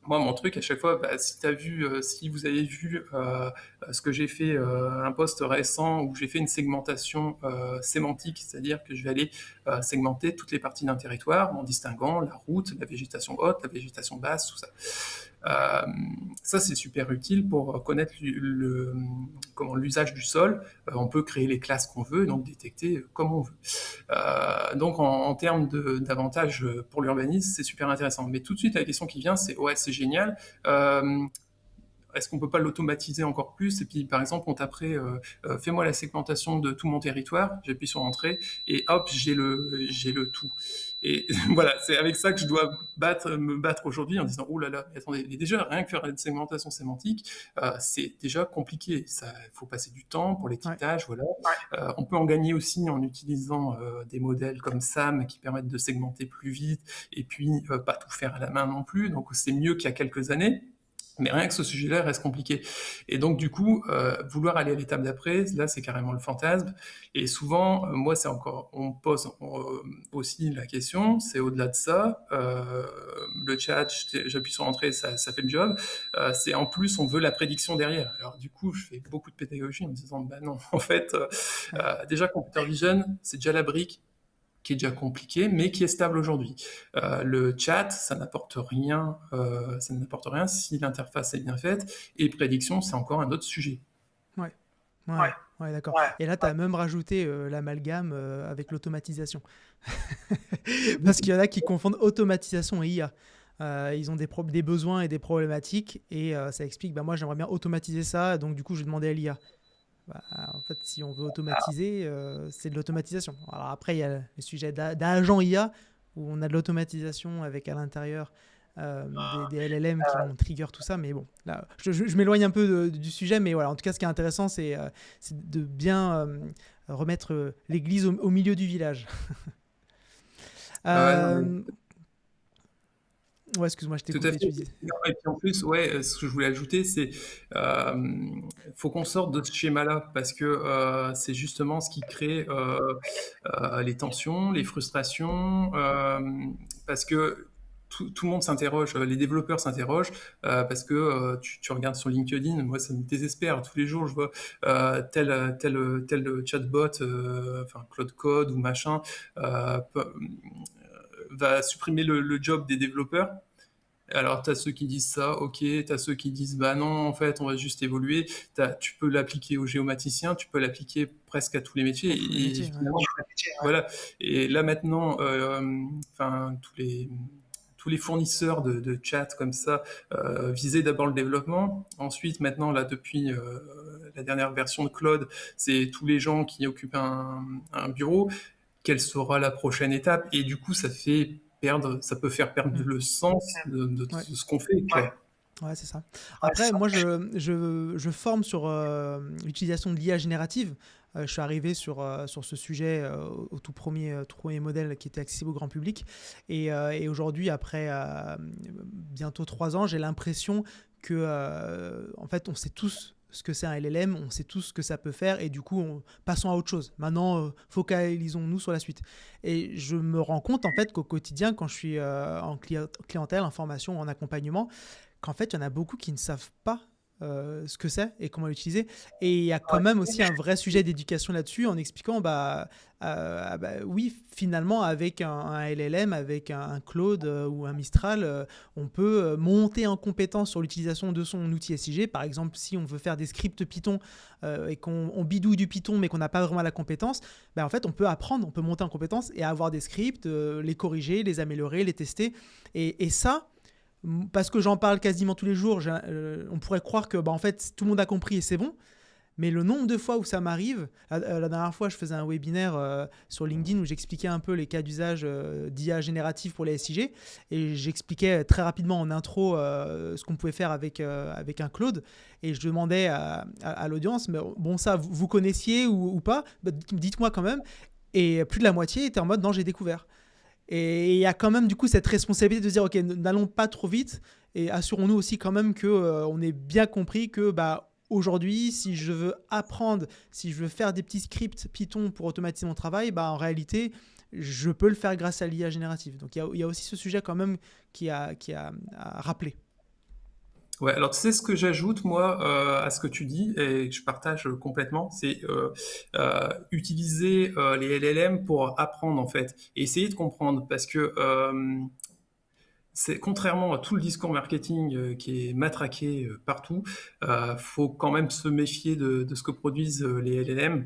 Moi, mon truc, à chaque fois, si vous avez vu ce que j'ai fait, un post récent où j'ai fait une segmentation sémantique, c'est-à-dire que je vais aller segmenter toutes les parties d'un territoire en distinguant la route, la végétation haute, la végétation basse, tout ça. Euh, Ça, c'est super utile pour connaître l'usage du sol. On peut créer les classes qu'on veut, donc détecter comme on veut. Donc, en termes d'avantages pour l'urbanisme, c'est super intéressant. Mais tout de suite, la question qui vient, c'est ouais, c'est génial. Est-ce qu'on peut pas l'automatiser encore plus? Et puis, par exemple, on taperait fais-moi la segmentation de tout mon territoire, j'appuie sur entrée, et hop, j'ai le tout. Et voilà, c'est avec ça que je dois me battre aujourd'hui en disant, oh là là, mais attendez, déjà, rien que faire une segmentation sémantique, c'est déjà compliqué. Il faut passer du temps pour l'étiquetage, voilà. On peut en gagner aussi en utilisant des modèles comme SAM qui permettent de segmenter plus vite et puis pas tout faire à la main non plus. Donc, c'est mieux qu'il y a quelques années. Mais rien que ce sujet-là reste compliqué. Et donc, du coup, vouloir aller à l'étape d'après, là, c'est carrément le fantasme. Et souvent, moi, c'est encore, on pose aussi la question, c'est au-delà de ça, le chat, j'appuie sur entrée, ça fait le job. C'est en plus, on veut la prédiction derrière. Alors, du coup, je fais beaucoup de pédagogie en me disant, bah non, en fait, déjà, Computer Vision, c'est déjà la brique qui est déjà compliqué, mais qui est stable aujourd'hui. Le chat, ça n'apporte rien si l'interface est bien faite, et prédiction, c'est encore un autre sujet.
Ouais, ouais, ouais, d'accord. Et là, tu as même rajouté l'amalgame avec l'automatisation. Parce qu'il y en a qui confondent automatisation et IA. Ils ont des besoins et des problématiques, et ça explique, bah, moi j'aimerais bien automatiser ça, donc du coup je vais demander à l'IA. Bah, en fait, si on veut automatiser, c'est de l'automatisation. Alors après, il y a le sujet d'agent IA, où on a de l'automatisation avec à l'intérieur des LLM qui vont trigger tout ça. Mais bon, là, je m'éloigne un peu du sujet, mais voilà, en tout cas, ce qui est intéressant, c'est de bien remettre l'église au milieu du village.
Non,
Ouais, excuse-moi, je t'ai
tout à
coupé,
fait.
tu disais.
Et puis en plus, ouais, ce que je voulais ajouter, c'est faut qu'on sorte de ce schéma-là parce que c'est justement ce qui crée les tensions, les frustrations, parce que tout le monde s'interroge, les développeurs s'interrogent parce que tu regardes sur LinkedIn, moi ça me désespère. Tous les jours, je vois tel chatbot, enfin Claude Code ou machin, va supprimer le job des développeurs. Alors, tu as ceux qui disent ça, ok, tu as ceux qui disent, bah non, en fait, on va juste évoluer. Tu peux l'appliquer aux géomaticiens, tu peux l'appliquer presque à tous les métiers.
Tous les métiers,
Finalement, voilà. Et là, maintenant, enfin, tous les fournisseurs de chat comme ça visaient d'abord le développement. Ensuite, maintenant, là, depuis la dernière version de Claude, c'est tous les gens qui occupent un bureau. Quelle sera la prochaine étape? Et du coup, ça peut faire perdre le sens de
Ouais.
ce qu'on fait, quoi.
Ouais, c'est ça. Après, moi, je forme sur l'utilisation de l'IA générative. Je suis arrivé sur ce sujet au tout premier modèle qui était accessible au grand public. Et aujourd'hui, après bientôt 3 ans, j'ai l'impression que, en fait, on sait tous ce que c'est un LLM, on sait tous ce que ça peut faire, et du coup, passons à autre chose. Maintenant, focalisons-nous sur la suite. Et je me rends compte, en fait, qu'au quotidien, quand je suis en clientèle, en formation, en accompagnement, qu'en fait, il y en a beaucoup qui ne savent pas ce que c'est et comment l'utiliser. Et il y a quand même aussi un vrai sujet d'éducation là-dessus en expliquant, oui, finalement, avec un LLM, avec un Claude ou un Mistral, on peut monter en compétence sur l'utilisation de son outil SIG. Par exemple, si on veut faire des scripts Python et qu'on bidouille du Python mais qu'on n'a pas vraiment la compétence, en fait, on peut apprendre, on peut monter en compétence et avoir des scripts, les corriger, les améliorer, les tester. Et ça, parce que j'en parle quasiment tous les jours, on pourrait croire que en fait, tout le monde a compris et c'est bon. Mais le nombre de fois où ça m'arrive, la dernière fois, je faisais un webinaire sur LinkedIn où j'expliquais un peu les cas d'usage d'IA générative pour les SIG. Et j'expliquais très rapidement en intro ce qu'on pouvait faire avec un Claude. Et je demandais à l'audience, mais bon, ça, vous connaissiez ou pas? Dites-moi quand même. Et plus de la moitié était en mode, non, j'ai découvert. Et il y a quand même du coup cette responsabilité de se dire, ok, n'allons pas trop vite et assurons-nous aussi quand même qu'on ait bien compris que aujourd'hui, si je veux apprendre, si je veux faire des petits scripts Python pour automatiser mon travail, en réalité, je peux le faire grâce à l'IA générative. Donc il y a aussi ce sujet quand même qui a à rappeler.
Ouais, alors tu sais ce que j'ajoute moi à ce que tu dis et que je partage complètement, c'est utiliser les LLM pour apprendre en fait et essayer de comprendre parce que c'est contrairement à tout le discours marketing qui est matraqué partout, faut quand même se méfier de ce que produisent les LLM.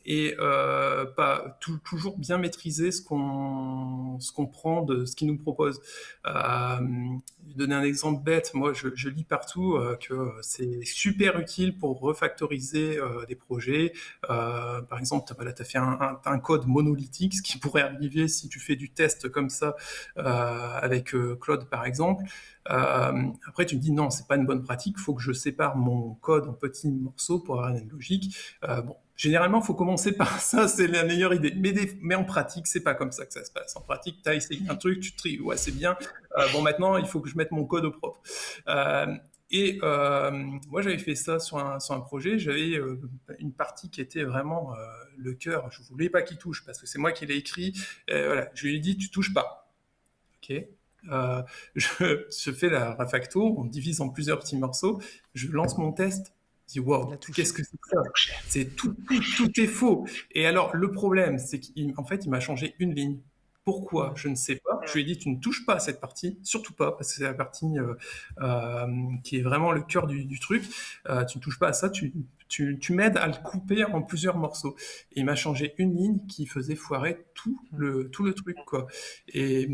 Et pas toujours bien maîtriser ce qu'on prend de ce qu'ils nous proposent. Je vais donner un exemple bête. Moi, je lis partout que c'est super utile pour refactoriser des projets. Par exemple, voilà, tu as fait un code monolithique, ce qui pourrait arriver si tu fais du test comme ça avec Claude, par exemple. Après, tu me dis non, c'est pas une bonne pratique. Il faut que je sépare mon code en petits morceaux pour avoir une logique. Bon, généralement, il faut commencer par ça, c'est la meilleure idée. Mais en pratique, c'est pas comme ça que ça se passe. En pratique, tu as essayé un truc, tu tries, ouais, c'est bien. Bon, maintenant, il faut que je mette mon code au propre. Moi, j'avais fait ça sur un projet. J'avais une partie qui était vraiment le cœur. Je voulais pas qu'il touche parce que c'est moi qui l'ai écrit. Voilà, je lui ai dit, tu touches pas. Ok. Je fais la refacto, on divise en plusieurs petits morceaux, je lance mon test, je dis wow, qu'est-ce que c'est que ça? C'est tout est faux. Et alors le problème, c'est qu'en fait, il m'a changé une ligne. Pourquoi? Je ne sais pas. Je lui ai dit, tu ne touches pas à cette partie, surtout pas, parce que c'est la partie qui est vraiment le cœur du truc. Tu ne touches pas à ça, tu m'aides à le couper en plusieurs morceaux. Et il m'a changé une ligne qui faisait foirer tout le truc, quoi. Et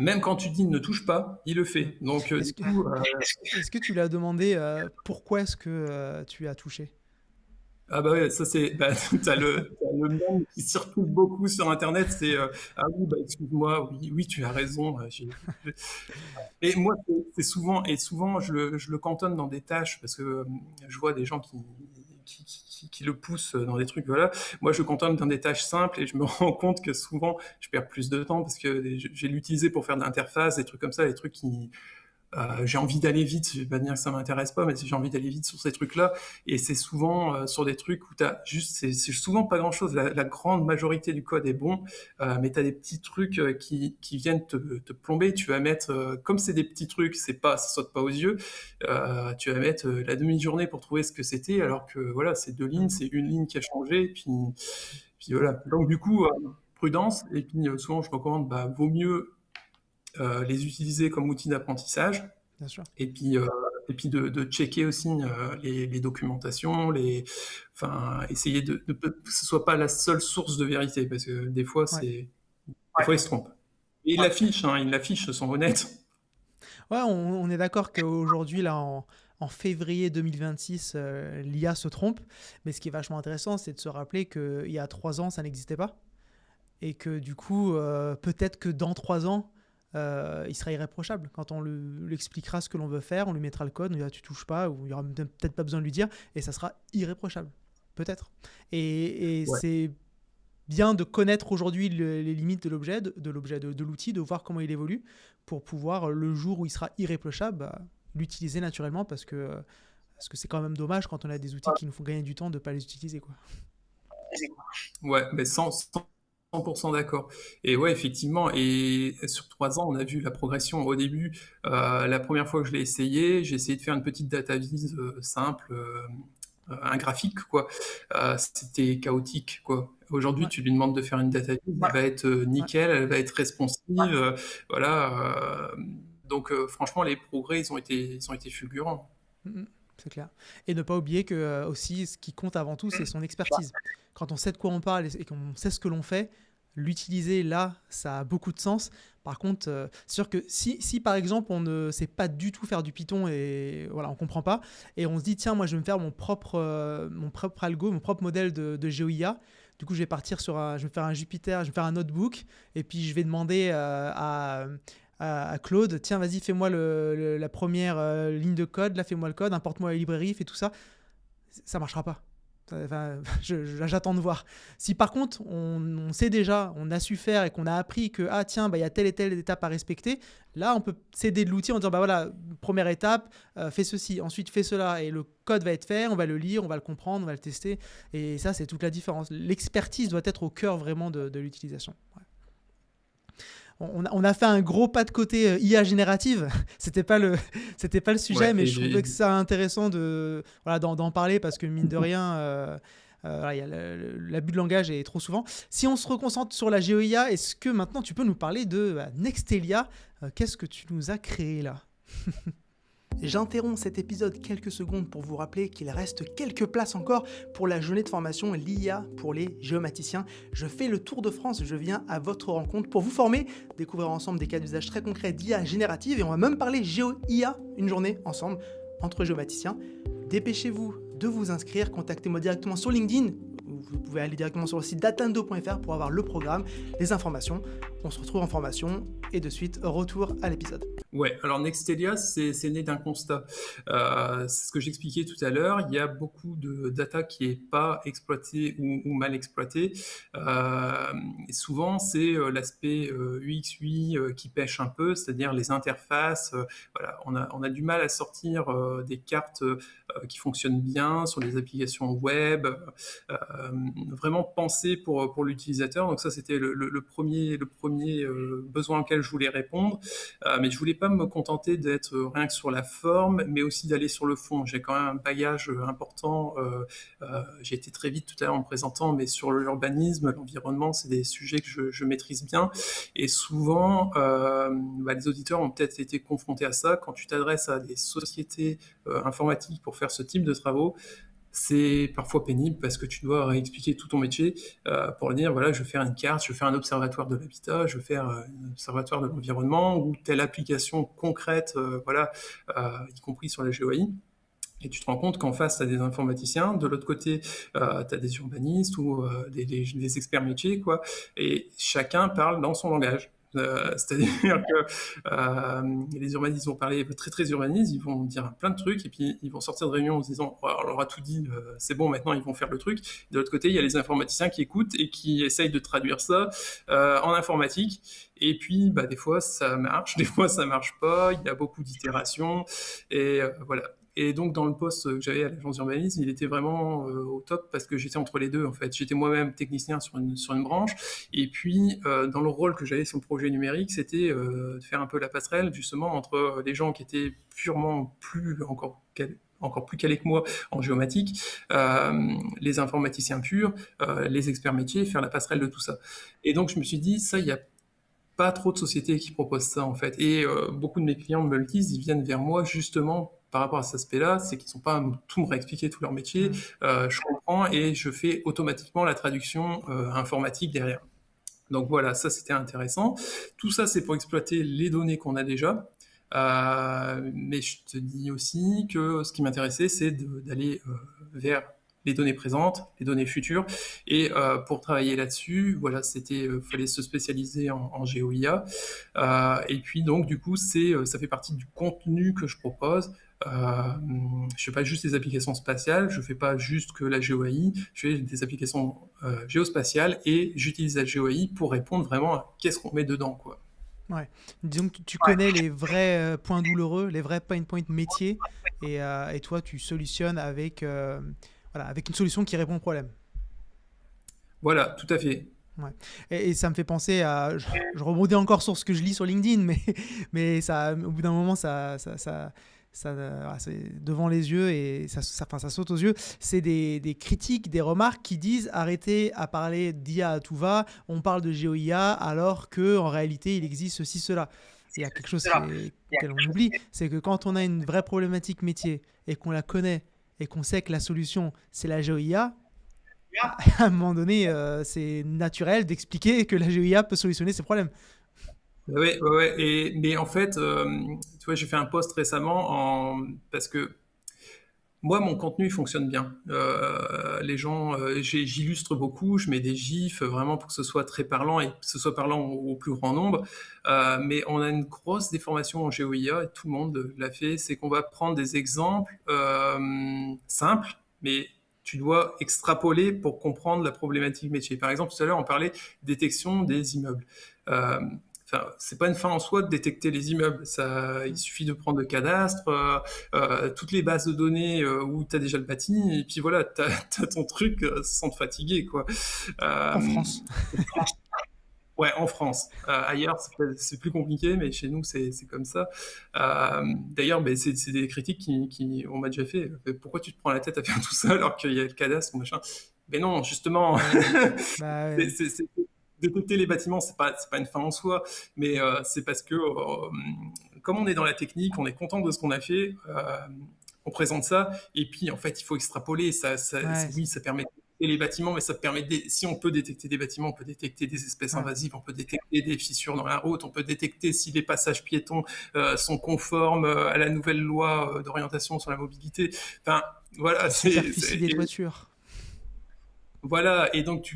même quand tu dis ne touche pas, il le fait. Donc,
Est-ce que tu lui as demandé pourquoi est-ce que tu as touché?
ah bah ouais, ça c'est, bah, t'as le mème qui circule beaucoup sur Internet, c'est ah oui, bah excuse-moi, oui, tu as raison. Et moi, c'est souvent, et souvent je le cantonne dans des tâches parce que je vois des gens qui le poussent dans des trucs, voilà. Moi, je cantonne dans des tâches simples et je me rends compte que souvent, je perds plus de temps parce que j'ai l'utilisé pour faire de l'interface, des trucs comme ça, des trucs qui, j'ai envie d'aller vite, je vais pas dire que ça m'intéresse pas, mais j'ai envie d'aller vite sur ces trucs-là. Et c'est souvent sur des trucs où t'as juste, c'est souvent pas grand-chose. La grande majorité du code est bon, mais t'as des petits trucs qui viennent te plomber. Tu vas mettre, comme c'est des petits trucs, ça saute pas aux yeux. Tu vas mettre la demi-journée pour trouver ce que c'était, alors que voilà, c'est 2 lignes, c'est une ligne qui a changé, puis voilà. Donc du coup, prudence. Et puis souvent, je recommande, bah, vaut mieux les utiliser comme outil d'apprentissage.
Bien sûr.
Et puis de checker aussi les documentations, enfin, essayer que ce soit pas la seule source de vérité, parce que des fois, des fois ils se trompent. Et ils l'affichent, sont honnêtes.
Ouais, on est d'accord qu'aujourd'hui, là, en février 2026, l'IA se trompe. Mais ce qui est vachement intéressant, c'est de se rappeler qu'il y a 3 ans, ça n'existait pas. Et que du coup, peut-être que dans 3 ans, il sera irréprochable. Quand on lui expliquera ce que l'on veut faire, on lui mettra le code, on lui dira tu touches pas, ou il n'y aura peut-être pas besoin de lui dire, et ça sera irréprochable. Peut-être. Et
Ouais.
c'est bien de connaître aujourd'hui les limites de l'outil, de voir comment il évolue, pour pouvoir, le jour où il sera irréprochable, bah, l'utiliser naturellement, parce que c'est quand même dommage quand on a des outils qui nous font gagner du temps de ne pas les utiliser, quoi.
Ouais, mais 100% d'accord. Et ouais, effectivement, et sur 3 ans, on a vu la progression. Au début, la première fois que je l'ai essayé, j'ai essayé de faire une petite data vise simple, un graphique, quoi. C'était chaotique, quoi. Aujourd'hui,
Ouais.
tu lui demandes de faire une data vise, elle va être nickel, elle va être responsive, voilà. Donc, franchement, les progrès, ils ont été fulgurants.
Mhm, c'est clair. Et ne pas oublier que aussi, ce qui compte avant tout, c'est son expertise. Quand on sait de quoi on parle et qu'on sait ce que l'on fait, l'utiliser là, ça a beaucoup de sens. Par contre, c'est sûr que si par exemple on ne sait pas du tout faire du Python et voilà, on comprend pas, et on se dit tiens, moi je vais me faire mon propre algo, mon propre modèle de GeoIA. Du coup, je vais partir je vais faire un Jupyter, je vais faire un notebook, et puis je vais demander à Claude, tiens, vas-y, fais-moi la première ligne de code, là, fais-moi le code, importe-moi la librairie, fais tout ça. Ça marchera pas. Enfin, j'attends de voir. Si par contre, on sait déjà, on a su faire et qu'on a appris que, ah tiens, bah, y a telle et telle étape à respecter, là, on peut s'aider de l'outil en disant, bah voilà, première étape, fais ceci, ensuite fais cela, et le code va être fait, on va le lire, on va le comprendre, on va le tester, et ça, c'est toute la différence. L'expertise doit être au cœur vraiment de l'utilisation. Ouais. On a fait un gros pas de côté IA générative. C'était pas le sujet,
Ouais,
mais
et
je trouvais que c'est intéressant d'en parler parce que mine de rien, Voilà, l'abus de langage est trop souvent. Si on se reconcentre sur la GeoIA, est-ce que maintenant tu peux nous parler de Nextelia? Qu'est-ce que tu nous as créé là? J'interromps cet épisode quelques secondes pour vous rappeler qu'il reste quelques places encore pour la journée de formation l'IA pour les géomaticiens. Je fais le tour de France, je viens à votre rencontre pour vous former, découvrir ensemble des cas d'usage très concrets d'IA générative et on va même parler GeoIA une journée ensemble entre géomaticiens. Dépêchez-vous de vous inscrire, contactez-moi directement sur LinkedIn. Vous pouvez aller directement sur le site datando.fr pour avoir le programme, les informations. On se retrouve en formation et de suite, retour à l'épisode.
Ouais, alors Nextelia, c'est né d'un constat. C'est ce que j'expliquais tout à l'heure. Il y a beaucoup de data qui est pas exploitée ou mal exploitée. Et souvent, c'est l'aspect UX, UI qui pêche un peu, c'est-à-dire les interfaces. Voilà, on a du mal à sortir des cartes qui fonctionnent bien sur les applications web, vraiment pensées pour l'utilisateur. Donc ça, c'était le premier besoin auquel je voulais répondre. Mais je voulais pas me contenter d'être rien que sur la forme, mais aussi d'aller sur le fond. J'ai quand même un bagage important. J'ai été très vite tout à l'heure en me présentant, mais sur l'urbanisme, l'environnement, c'est des sujets que je maîtrise bien. Et souvent, les auditeurs ont peut-être été confrontés à ça. Quand tu t'adresses à des sociétés informatiques pour faire ce type de travaux, c'est parfois pénible parce que tu dois réexpliquer tout ton métier pour dire voilà, je vais faire une carte, je vais faire un observatoire de l'habitat, je vais faire un observatoire de l'environnement ou telle application concrète, y compris sur la GeoAI. Et tu te rends compte qu'en face, tu as des informaticiens, de l'autre côté, tu as des urbanistes ou des experts métiers, quoi, et chacun parle dans son langage. C'est-à-dire que les urbanistes vont parler très très urbanistes, ils vont dire plein de trucs et puis ils vont sortir de réunion en se disant oh, on leur a tout dit, c'est bon, maintenant ils vont faire le truc. De l'autre côté, il y a les informaticiens qui écoutent et qui essayent de traduire ça en informatique. Et puis des fois ça marche, des fois ça marche pas, il y a beaucoup d'itérations et voilà. Et donc, dans le poste que j'avais à l'agence d'urbanisme, il était vraiment au top parce que j'étais entre les deux, en fait. J'étais moi-même technicien sur une branche. Et puis, dans le rôle que j'avais sur le projet numérique, c'était de faire un peu la passerelle, justement, entre les gens qui étaient purement encore plus calés que moi en géomatique, les informaticiens purs, les experts métiers, faire la passerelle de tout ça. Et donc, je me suis dit, ça, il y a pas trop de sociétés qui proposent ça, en fait. Et beaucoup de mes clients me le disent, ils viennent vers moi, justement, par rapport à cet aspect-là, c'est qu'ils ne sont pas à tout me réexpliquer tout leur métier. Je comprends et je fais automatiquement la traduction informatique derrière. Donc voilà, ça c'était intéressant. Tout ça, c'est pour exploiter les données qu'on a déjà. Mais je te dis aussi que ce qui m'intéressait, c'est d'aller vers les données présentes, les données futures. Et pour travailler là-dessus, voilà, fallait se spécialiser en GeoIA. Et puis donc, du coup, ça fait partie du contenu que je propose. Je fais pas juste des applications spatiales, je fais pas juste que la GeoAI, je fais des applications géospatiales et j'utilise la GeoAI pour répondre vraiment à qu'est-ce qu'on met dedans, quoi.
Ouais. Disons que tu connais les vrais points douloureux, les vrais pain points métiers, et toi tu solutionnes avec une solution qui répond au problème.
Voilà, tout à fait.
Ouais. Et ça me fait penser à... Je rebondis encore sur ce que je lis sur LinkedIn, mais ça, au bout d'un moment, ça c'est devant les yeux et ça saute aux yeux. C'est des critiques, des remarques qui disent arrêtez à parler d'IA à tout va, on parle de GeoIA alors qu'en réalité, il existe ceci, cela. Il y a quelque chose auquel on oublie, c'est que quand on a une vraie problématique métier et qu'on la connaît et qu'on sait que la solution, c'est la GeoIA, à un moment donné, c'est naturel d'expliquer que la GeoIA peut solutionner ces problèmes.
Ouais. Mais en fait, tu vois, j'ai fait un post récemment parce que moi, mon contenu fonctionne bien. Les gens, j'illustre beaucoup, je mets des gifs vraiment pour que ce soit très parlant et que ce soit parlant au plus grand nombre. Mais on a une grosse déformation en GeoIA et tout le monde l'a fait. C'est qu'on va prendre des exemples simples, mais tu dois extrapoler pour comprendre la problématique métier. Par exemple, tout à l'heure, on parlait détection des immeubles. C'est pas une fin en soi de détecter les immeubles. Il suffit de prendre le cadastre, toutes les bases de données où tu as déjà le bâti, et puis voilà, tu as ton truc sans te fatiguer, quoi.
En France.
Ouais, en France. Ailleurs, c'est plus compliqué, mais chez nous, c'est comme ça. D'ailleurs, c'est des critiques qui on m'a déjà fait. Pourquoi tu te prends la tête à faire tout ça alors qu'il y a le cadastre, machin? Mais non, justement,
Ouais. Bah ouais.
détecter les bâtiments, c'est pas une fin en soi, mais c'est parce que comme on est dans la technique, on est content de ce qu'on a fait, on présente ça, et puis en fait, il faut extrapoler.
Ouais.
Oui, ça permet de détecter les bâtiments, mais ça permet si on peut détecter des bâtiments, on peut détecter des espèces
Ouais.
invasives, on peut détecter des fissures dans la route, on peut détecter si les passages piétons sont conformes à la nouvelle loi d'orientation sur la mobilité. Enfin, voilà,
La superficie des toitures.
voilà, et donc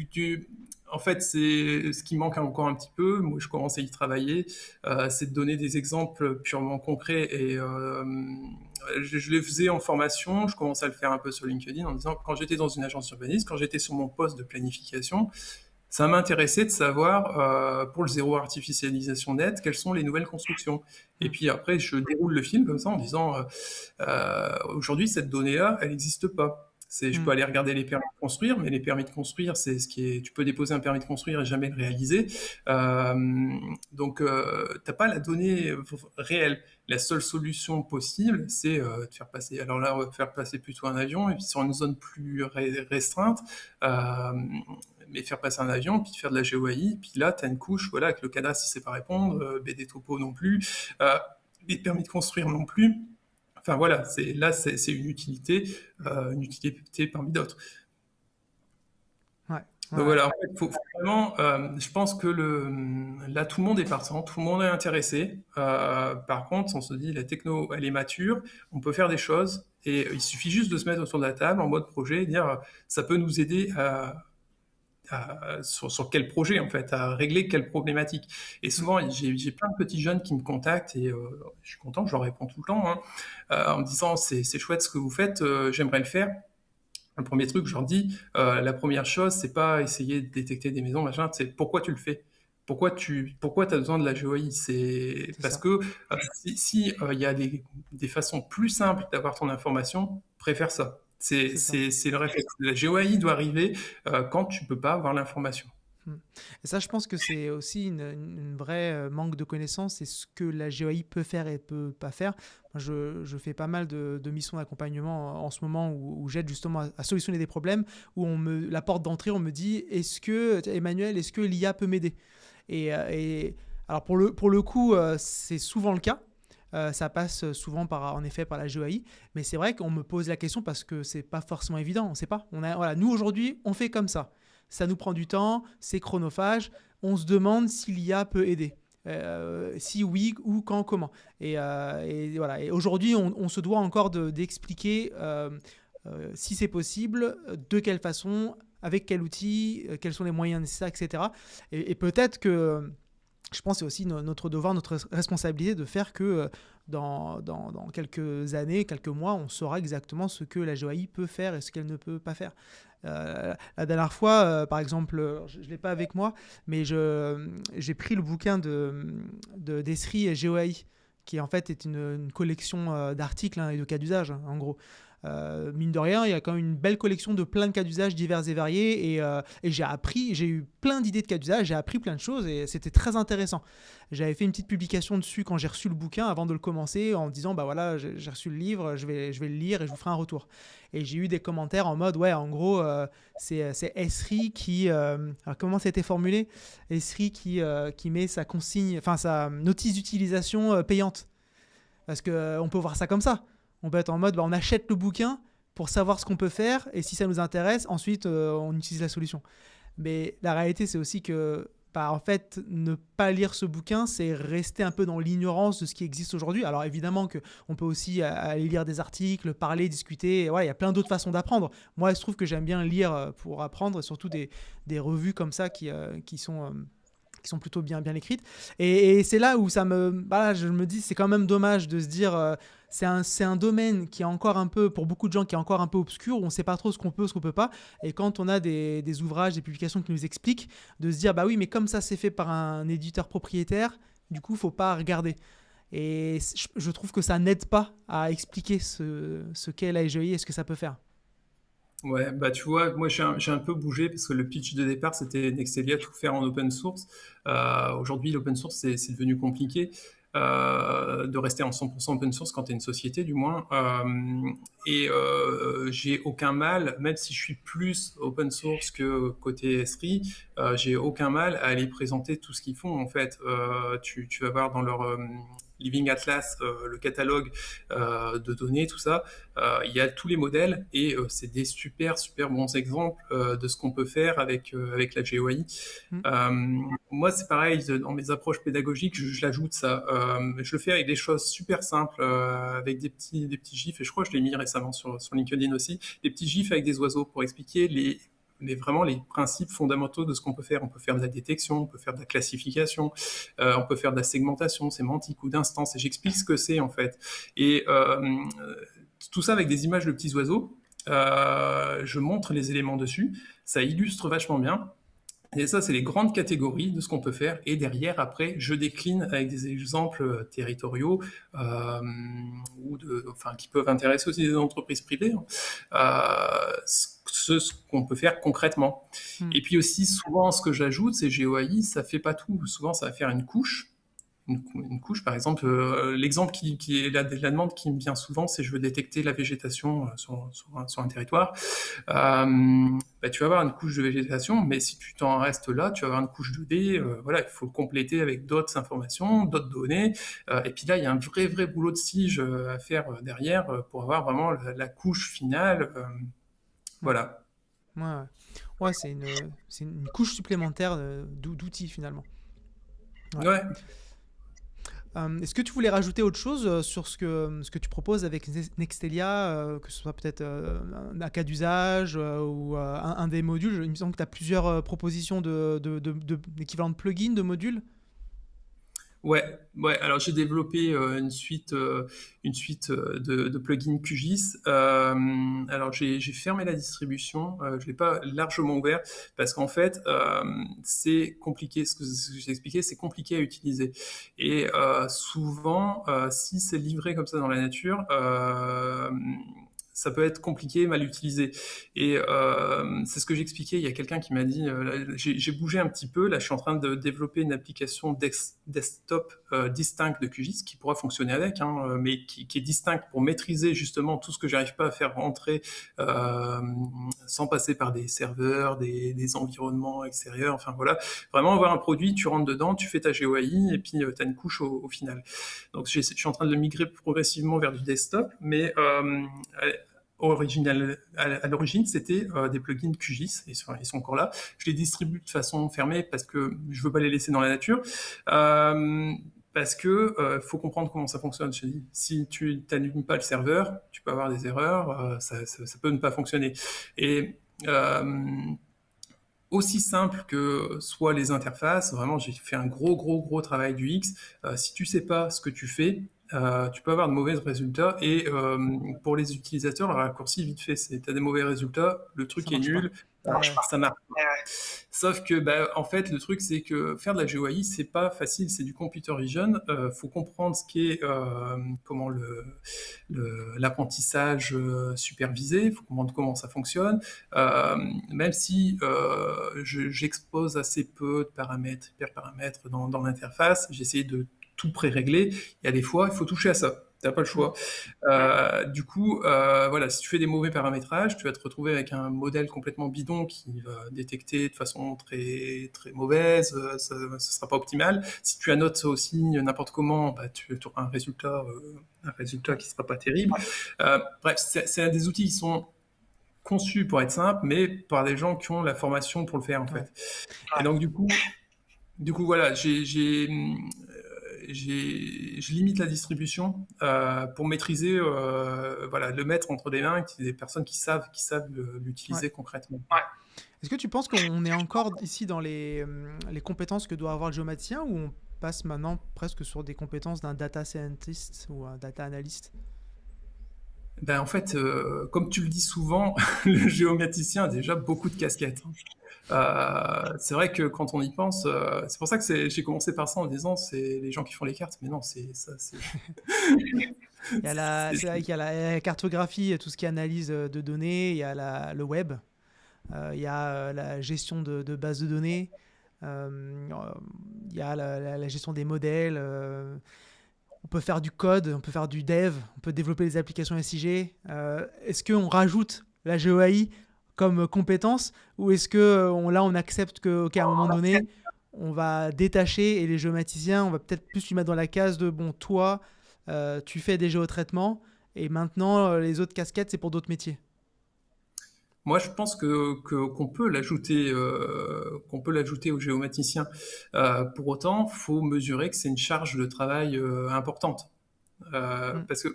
en fait, c'est ce qui manque encore un petit peu. Moi, je commence à y travailler, c'est de donner des exemples purement concrets. Et je les faisais en formation. Je commence à le faire un peu sur LinkedIn en disant que quand j'étais dans une agence urbaniste, quand j'étais sur mon poste de planification, ça m'intéressait de savoir pour le zéro artificialisation net, quelles sont les nouvelles constructions. Et
Hmm.
puis après, je déroule le film comme ça en disant aujourd'hui, cette donnée-là, elle n'existe pas. Je
Hmm.
peux aller regarder les permis de construire, mais les permis de construire, c'est ce qui est. Tu peux déposer un permis de construire et jamais le réaliser. Euh, donc, t'as pas la donnée réelle. La seule solution possible, c'est de faire passer. Alors là, on va faire passer plutôt un avion, et puis sur une zone plus restreinte, euh, mais faire passer un avion, puis faire de la GeoAI, puis là, tu as une couche, voilà, avec le cadastre, il sait pas répondre, BD Topo non plus, les permis de construire non plus. Enfin voilà, c'est une utilité parmi d'autres.
Ouais.
Donc
Ouais.
voilà, en fait, faut vraiment, je pense que là tout le monde est partant, tout le monde est intéressé. Par contre, on se dit la techno, elle est mature, on peut faire des choses et il suffit juste de se mettre autour de la table en mode projet et dire ça peut nous aider sur quel projet en fait, à régler quelle problématique. Et
Hmm.
souvent, j'ai plein de petits jeunes qui me contactent et je suis content, je leur réponds tout le temps hein, en me disant c'est chouette ce que vous faites, j'aimerais le faire. Le premier truc, je leur dis, la première chose, c'est pas essayer de détecter des maisons, machin, c'est pourquoi tu le fais. Pourquoi tu as besoin de la GeoI? C'est
C'est
parce
ça.
que si il y a des façons plus simples d'avoir ton information, préfère ça.
C'est ça.
C'est le réflexe. La GeoI doit arriver quand tu peux pas avoir l'information.
Hmm. Et ça, je pense que c'est aussi une vraie manque de connaissance, c'est ce que la GEI peut faire et peut pas faire. Moi, je fais pas mal de missions d'accompagnement en ce moment où j'aide justement à solutionner des problèmes, où la porte d'entrée, on me dit, Emmanuel, est-ce que l'IA peut m'aider? Alors pour le coup, c'est souvent le cas. Ça passe souvent en effet par la GEI, mais c'est vrai qu'on me pose la question parce que c'est pas forcément évident, on ne sait pas. Voilà, nous aujourd'hui, on fait comme ça nous prend du temps, c'est chronophage. On se demande si l'IA peut aider. Si oui, ou quand, comment. Voilà. Et aujourd'hui, on se doit encore d'expliquer si c'est possible, de quelle façon, avec quel outil, quels sont les moyens nécessaires, etc. Et peut-être que je pense que c'est aussi notre devoir, notre responsabilité de faire que dans quelques années, quelques mois, on saura exactement ce que la GeoAI peut faire et ce qu'elle ne peut pas faire. La dernière fois, par exemple, je ne l'ai pas avec moi, mais j'ai pris le bouquin d'Esri GeoAI, qui en fait est une collection d'articles et de cas d'usage, en gros. Mine de rien, il y a quand même une belle collection de plein de cas d'usage divers et variés. Et j'ai eu plein d'idées de cas d'usage, j'ai appris plein de choses et c'était très intéressant. J'avais fait une petite publication dessus quand j'ai reçu le bouquin avant de le commencer en disant bah voilà, j'ai reçu le livre, je vais le lire et je vous ferai un retour. Et j'ai eu des commentaires en mode ouais, en gros, c'est Esri qui. Alors comment c'était formulé? Esri qui met sa consigne, enfin sa notice d'utilisation payante. Parce qu'on peut voir ça comme ça. On peut être en mode, bah, on achète le bouquin pour savoir ce qu'on peut faire, et si ça nous intéresse, ensuite, on utilise la solution. Mais la réalité, c'est aussi que, bah, en fait, ne pas lire ce bouquin, c'est rester un peu dans l'ignorance de ce qui existe aujourd'hui. Alors évidemment qu'on peut aussi aller lire des articles, parler, discuter. Ouais, il y a plein d'autres façons d'apprendre. Moi, il se trouve que j'aime bien lire pour apprendre, et surtout des revues comme ça qui sont plutôt bien écrites. Et c'est là où je me dis, c'est quand même dommage de se dire, c'est un domaine qui est encore un peu, pour beaucoup de gens, qui est encore un peu obscur, où on ne sait pas trop ce qu'on peut, ce qu'on ne peut pas. Et quand on a des ouvrages, des publications qui nous expliquent, de se dire, bah oui, mais comme ça c'est fait par un éditeur propriétaire, du coup, il ne faut pas regarder. Et je trouve que ça n'aide pas à expliquer ce qu'est la SGI et ce que ça peut faire.
Ouais, bah tu vois, moi j'ai un peu bougé parce que le pitch de départ c'était Nextelia tout faire en open source. Aujourd'hui, l'open source c'est devenu compliqué. de rester en 100% open source quand tu es une société, du moins. J'ai aucun mal, même si je suis plus open source que côté Esri, j'ai aucun mal à aller présenter tout ce qu'ils font, en fait. Tu vas voir dans leur Living Atlas, le catalogue de données, tout ça, il y a tous les modèles et c'est des super bons exemples de ce qu'on peut faire avec la GeoAI. Moi, c'est pareil, dans mes approches pédagogiques, je l'ajoute ça. Je le fais avec des choses super simples, avec des petits gifs, et je crois que je l'ai mis récemment sur LinkedIn aussi, des petits gifs avec des oiseaux pour expliquer vraiment les principes fondamentaux de ce qu'on peut faire. On peut faire de la détection, on peut faire de la classification, on peut faire de la segmentation sémantique ou d'instance, et j'explique ce que c'est en fait. Et tout ça avec des images de petits oiseaux, je montre les éléments dessus, ça illustre vachement bien. Et ça, c'est les grandes catégories de ce qu'on peut faire. Et derrière, après, je décline avec des exemples territoriaux qui peuvent intéresser aussi des entreprises privées, ce qu'on peut faire concrètement. Et puis aussi, souvent, ce que j'ajoute, c'est GeoAI, ça fait pas tout. Souvent, ça va faire une couche. Une couche, par exemple, l'exemple qui est la demande qui me vient souvent, c'est je veux détecter la végétation sur un territoire. Tu vas avoir une couche de végétation, mais si tu t'en restes là, tu vas avoir une couche 2D. Voilà, il faut compléter avec d'autres informations, d'autres données. Et puis là, il y a un vrai boulot de sige à faire derrière pour avoir vraiment la couche finale. Voilà.
Ouais, c'est une couche supplémentaire d'outils finalement.
Ouais.
Est-ce que tu voulais rajouter autre chose sur ce que tu proposes avec Nextelia, que ce soit peut-être un cas d'usage ou un des modules? Il me semble que tu as plusieurs propositions d'équivalent de plugins, de modules.
Ouais. Alors j'ai développé une suite de plugins QGIS. Alors j'ai fermé la distribution, je l'ai pas largement ouvert parce qu'en fait c'est compliqué. Ce que j'ai expliqué, c'est compliqué à utiliser. Et souvent, si c'est livré comme ça dans la nature, ça peut être compliqué, mal utilisé. Et c'est ce que j'expliquais. Il y a quelqu'un qui m'a dit, j'ai bougé un petit peu, là je suis en train de développer une application desktop distincte de QGIS qui pourra fonctionner avec, mais qui est distincte pour maîtriser justement tout ce que j'arrive pas à faire rentrer sans passer par des serveurs, des environnements extérieurs, enfin voilà. Vraiment avoir un produit, tu rentres dedans, tu fais ta GeoAI et puis tu as une couche au final. Donc je suis en train de le migrer progressivement vers du desktop, mais à l'origine, c'était des plugins QGIS, ils sont encore là. Je les distribue de façon fermée parce que je veux pas les laisser dans la nature. Parce que faut comprendre comment ça fonctionne. Je dis, si tu n'allumes pas le serveur, tu peux avoir des erreurs, ça peut ne pas fonctionner. Et aussi simple que soient les interfaces, vraiment j'ai fait un gros travail du X. Si tu sais pas ce que tu fais, tu peux avoir de mauvais résultats et pour les utilisateurs, le raccourci vite fait, c'est t'as des mauvais résultats, le truc est nul, ça marche pas. Sauf que en fait le truc c'est que faire de la GeoAI c'est pas facile, c'est du computer vision, faut comprendre ce qu'est comment l'apprentissage supervisé, faut comprendre comment ça fonctionne, même si j'expose assez peu de paramètres, hyperparamètres dans l'interface, j'ai essayé de tout pré-réglé, il y a des fois, il faut toucher à ça. T'as pas le choix. Du coup, voilà, si tu fais des mauvais paramétrages, tu vas te retrouver avec un modèle complètement bidon qui va détecter de façon très mauvaise, ça sera pas optimal. Si tu annotes aussi n'importe comment, tu auras un résultat qui sera pas terrible. Bref, c'est des outils qui sont conçus pour être simples, mais par des gens qui ont la formation pour le faire en fait. Et donc du coup voilà, je limite la distribution pour maîtriser, le mettre entre des mains des personnes qui savent l'utiliser concrètement.
Est-ce que tu penses qu'on est encore ici dans les compétences que doit avoir le géomaticien ou on passe maintenant presque sur des compétences d'un data scientist ou un data analyst?
En fait, comme tu le dis souvent, le géomaticien a déjà beaucoup de casquettes. C'est vrai que quand on y pense, c'est pour ça que j'ai commencé par ça en disant c'est les gens qui font les cartes, mais non, c'est ça. C'est
vrai qu'il y a la cartographie, tout ce qui est analyse de données, il y a le web, il y a la gestion de bases de données, il y a la gestion des modèles. on peut faire du code, on peut faire du dev, on peut développer des applications SIG. Est-ce qu'on rajoute la GeoAI comme compétence ou est-ce que là on accepte qu'à un moment donné on va détacher et les géomaticiens on va peut-être plus lui mettre dans la case de bon toi tu fais des géotraitements et maintenant les autres casquettes c'est pour d'autres métiers.
Moi, je pense qu'on peut l'ajouter aux géomaticiens. Pour autant, faut mesurer que c'est une charge de travail importante.
Mm.
Parce que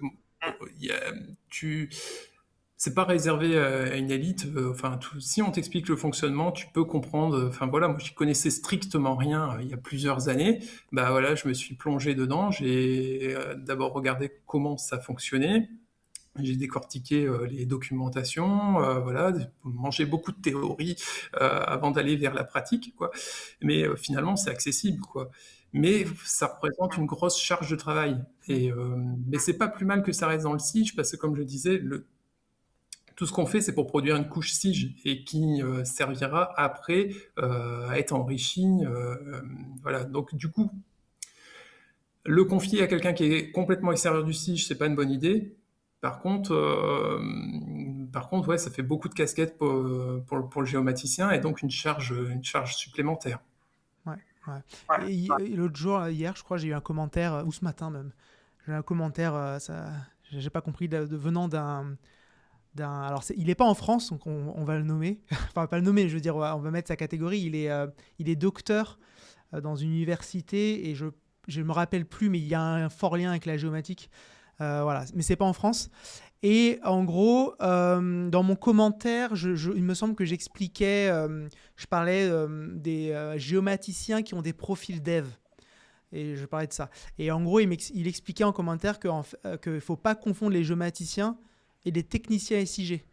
il y a- tu, c'est pas réservé à une élite. Enfin, si on t'explique le fonctionnement, tu peux comprendre. Enfin voilà, moi, j'y connaissais strictement rien il y a plusieurs années. Bah voilà, je me suis plongé dedans. J'ai d'abord regardé comment ça fonctionnait. J'ai décortiqué les documentations, voilà, mangé beaucoup de théories avant d'aller vers la pratique, quoi. Mais finalement, c'est accessible, quoi. Mais ça représente une grosse charge de travail. Mais c'est pas plus mal que ça reste dans le SIG, parce que comme je disais, tout ce qu'on fait, c'est pour produire une couche SIG et qui servira après à être enrichie. Voilà. Donc du coup, le confier à quelqu'un qui est complètement extérieur du SIG, c'est pas une bonne idée. Par contre, ouais, ça fait beaucoup de casquettes pour le géomaticien et donc une charge supplémentaire.
Ouais, ouais. Et l'autre jour, hier, je crois, j'ai eu un commentaire, ou ce matin même, j'ai eu un commentaire, j'ai pas compris, venant alors il est pas en France, donc on va le nommer, enfin pas le nommer, je veux dire, on va mettre sa catégorie, il est docteur dans une université, et je me rappelle plus, mais il y a un fort lien avec la géomatique, voilà, mais c'est pas en France. Et en gros, dans mon commentaire, il me semble que j'expliquais, je parlais des géomaticiens qui ont des profils dev. Et je parlais de ça. Et en gros, il expliquait en commentaire qu'il ne faut pas confondre les géomaticiens et les techniciens SIG.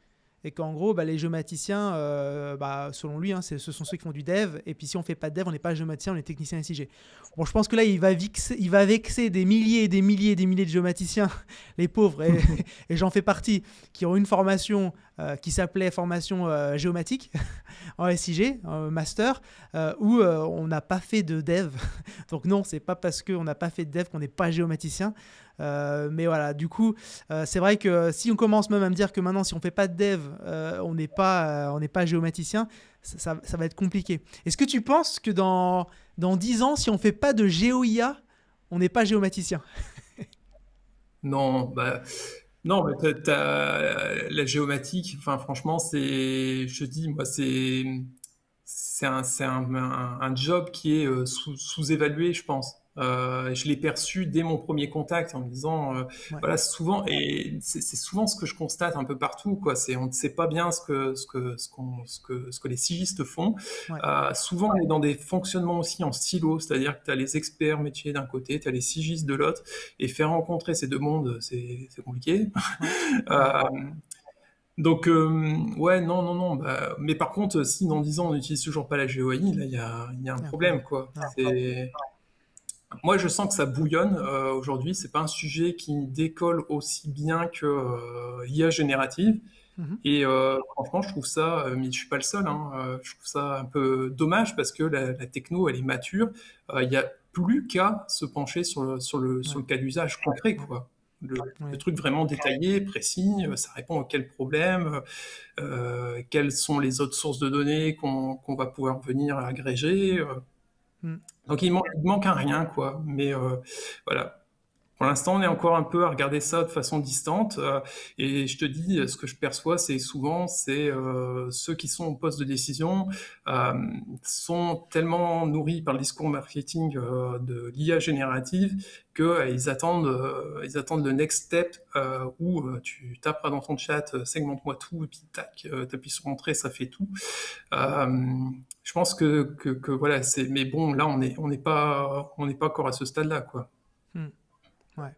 Et qu'en gros, les géomaticiens, selon lui, ce sont ceux qui font du dev. Et puis si on ne fait pas de dev, on n'est pas géomaticien, on est technicien SIG. Bon, je pense que là, il va vexer des milliers et des milliers et des milliers de géomaticiens, les pauvres, et j'en fais partie, qui ont une formation qui s'appelait formation géomatique en SIG, en master, où on n'a pas fait de dev. Donc non, c'est pas parce qu'on n'a pas fait de dev qu'on n'est pas géomaticien. Mais voilà, du coup, c'est vrai que si on commence même à me dire que maintenant, si on fait pas de dev, on n'est pas géomaticien, ça va être compliqué. Est-ce que tu penses que dans 10 ans, si on fait pas de GeoIA, on n'est pas géomaticien?
Non, non, mais la géomatique, enfin franchement, je te dis, moi, c'est un job qui est sous-évalué, je pense. Je l'ai perçu dès mon premier contact en me disant,
Ouais,
voilà, souvent, et c'est souvent ce que je constate un peu partout, quoi. On ne sait pas bien ce que les sigistes font.
ouais,
Souvent, on est dans des fonctionnements aussi en silo, c'est-à-dire que tu as les experts métiers d'un côté, tu as les sigistes de l'autre, et faire rencontrer ces deux mondes, c'est compliqué.
ouais, ouais,
Euh, donc, ouais, non, non, non. Mais par contre, si dans 10 ans on n'utilise toujours pas la GeoAI, là, il y a un
il y a un
problème,
problème.
quoi.
Ouais,
Moi, je sens que ça bouillonne aujourd'hui. C'est pas un sujet qui décolle aussi bien que l'IA générative.
mhm,
Et franchement, je trouve ça, mais je suis pas le seul, hein, je trouve ça un peu dommage parce que la techno, elle est mature. Il y a plus qu'à se pencher sur
ouais,
le cas d'usage concret,
ouais,
quoi. Le
ouais,
truc vraiment détaillé, précis, ça répond à quel problème, quelles sont les autres sources de données qu'on va pouvoir venir agréger.
mm,
Donc il manque un rien, quoi. Mais voilà. Pour l'instant, on est encore un peu à regarder ça de façon distante. Et je te dis, ce que je perçois, c'est souvent, ceux qui sont au poste de décision euh, sont tellement nourris par le discours marketing de l'IA générative qu'ils attendent le next step où tu taperas dans ton chat, segmente-moi tout, et puis tac, t'appuies sur entrée, ça fait tout. Euh, je pense que voilà, mais bon, là, on n'est pas encore à ce stade-là, quoi.
mm, ouais.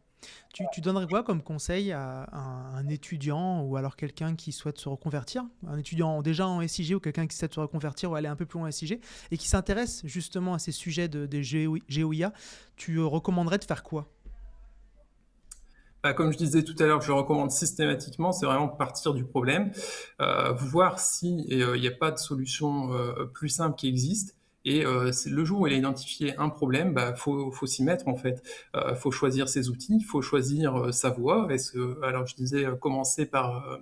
Tu donnerais quoi comme conseil à un étudiant ou alors quelqu'un qui souhaite se reconvertir? Un étudiant déjà en SIG ou quelqu'un qui souhaite se reconvertir ou aller un peu plus loin en SIG et qui s'intéresse justement à ces sujets de GeoIA, tu recommanderais de faire quoi?
Comme je disais tout à l'heure, je recommande systématiquement, c'est vraiment partir du problème, voir si il n'y a pas de solution plus simple qui existe, Et c'est le jour où il a identifié un problème, bah, faut s'y mettre en fait. Faut choisir ses outils, faut choisir sa voie. Alors je disais commencer par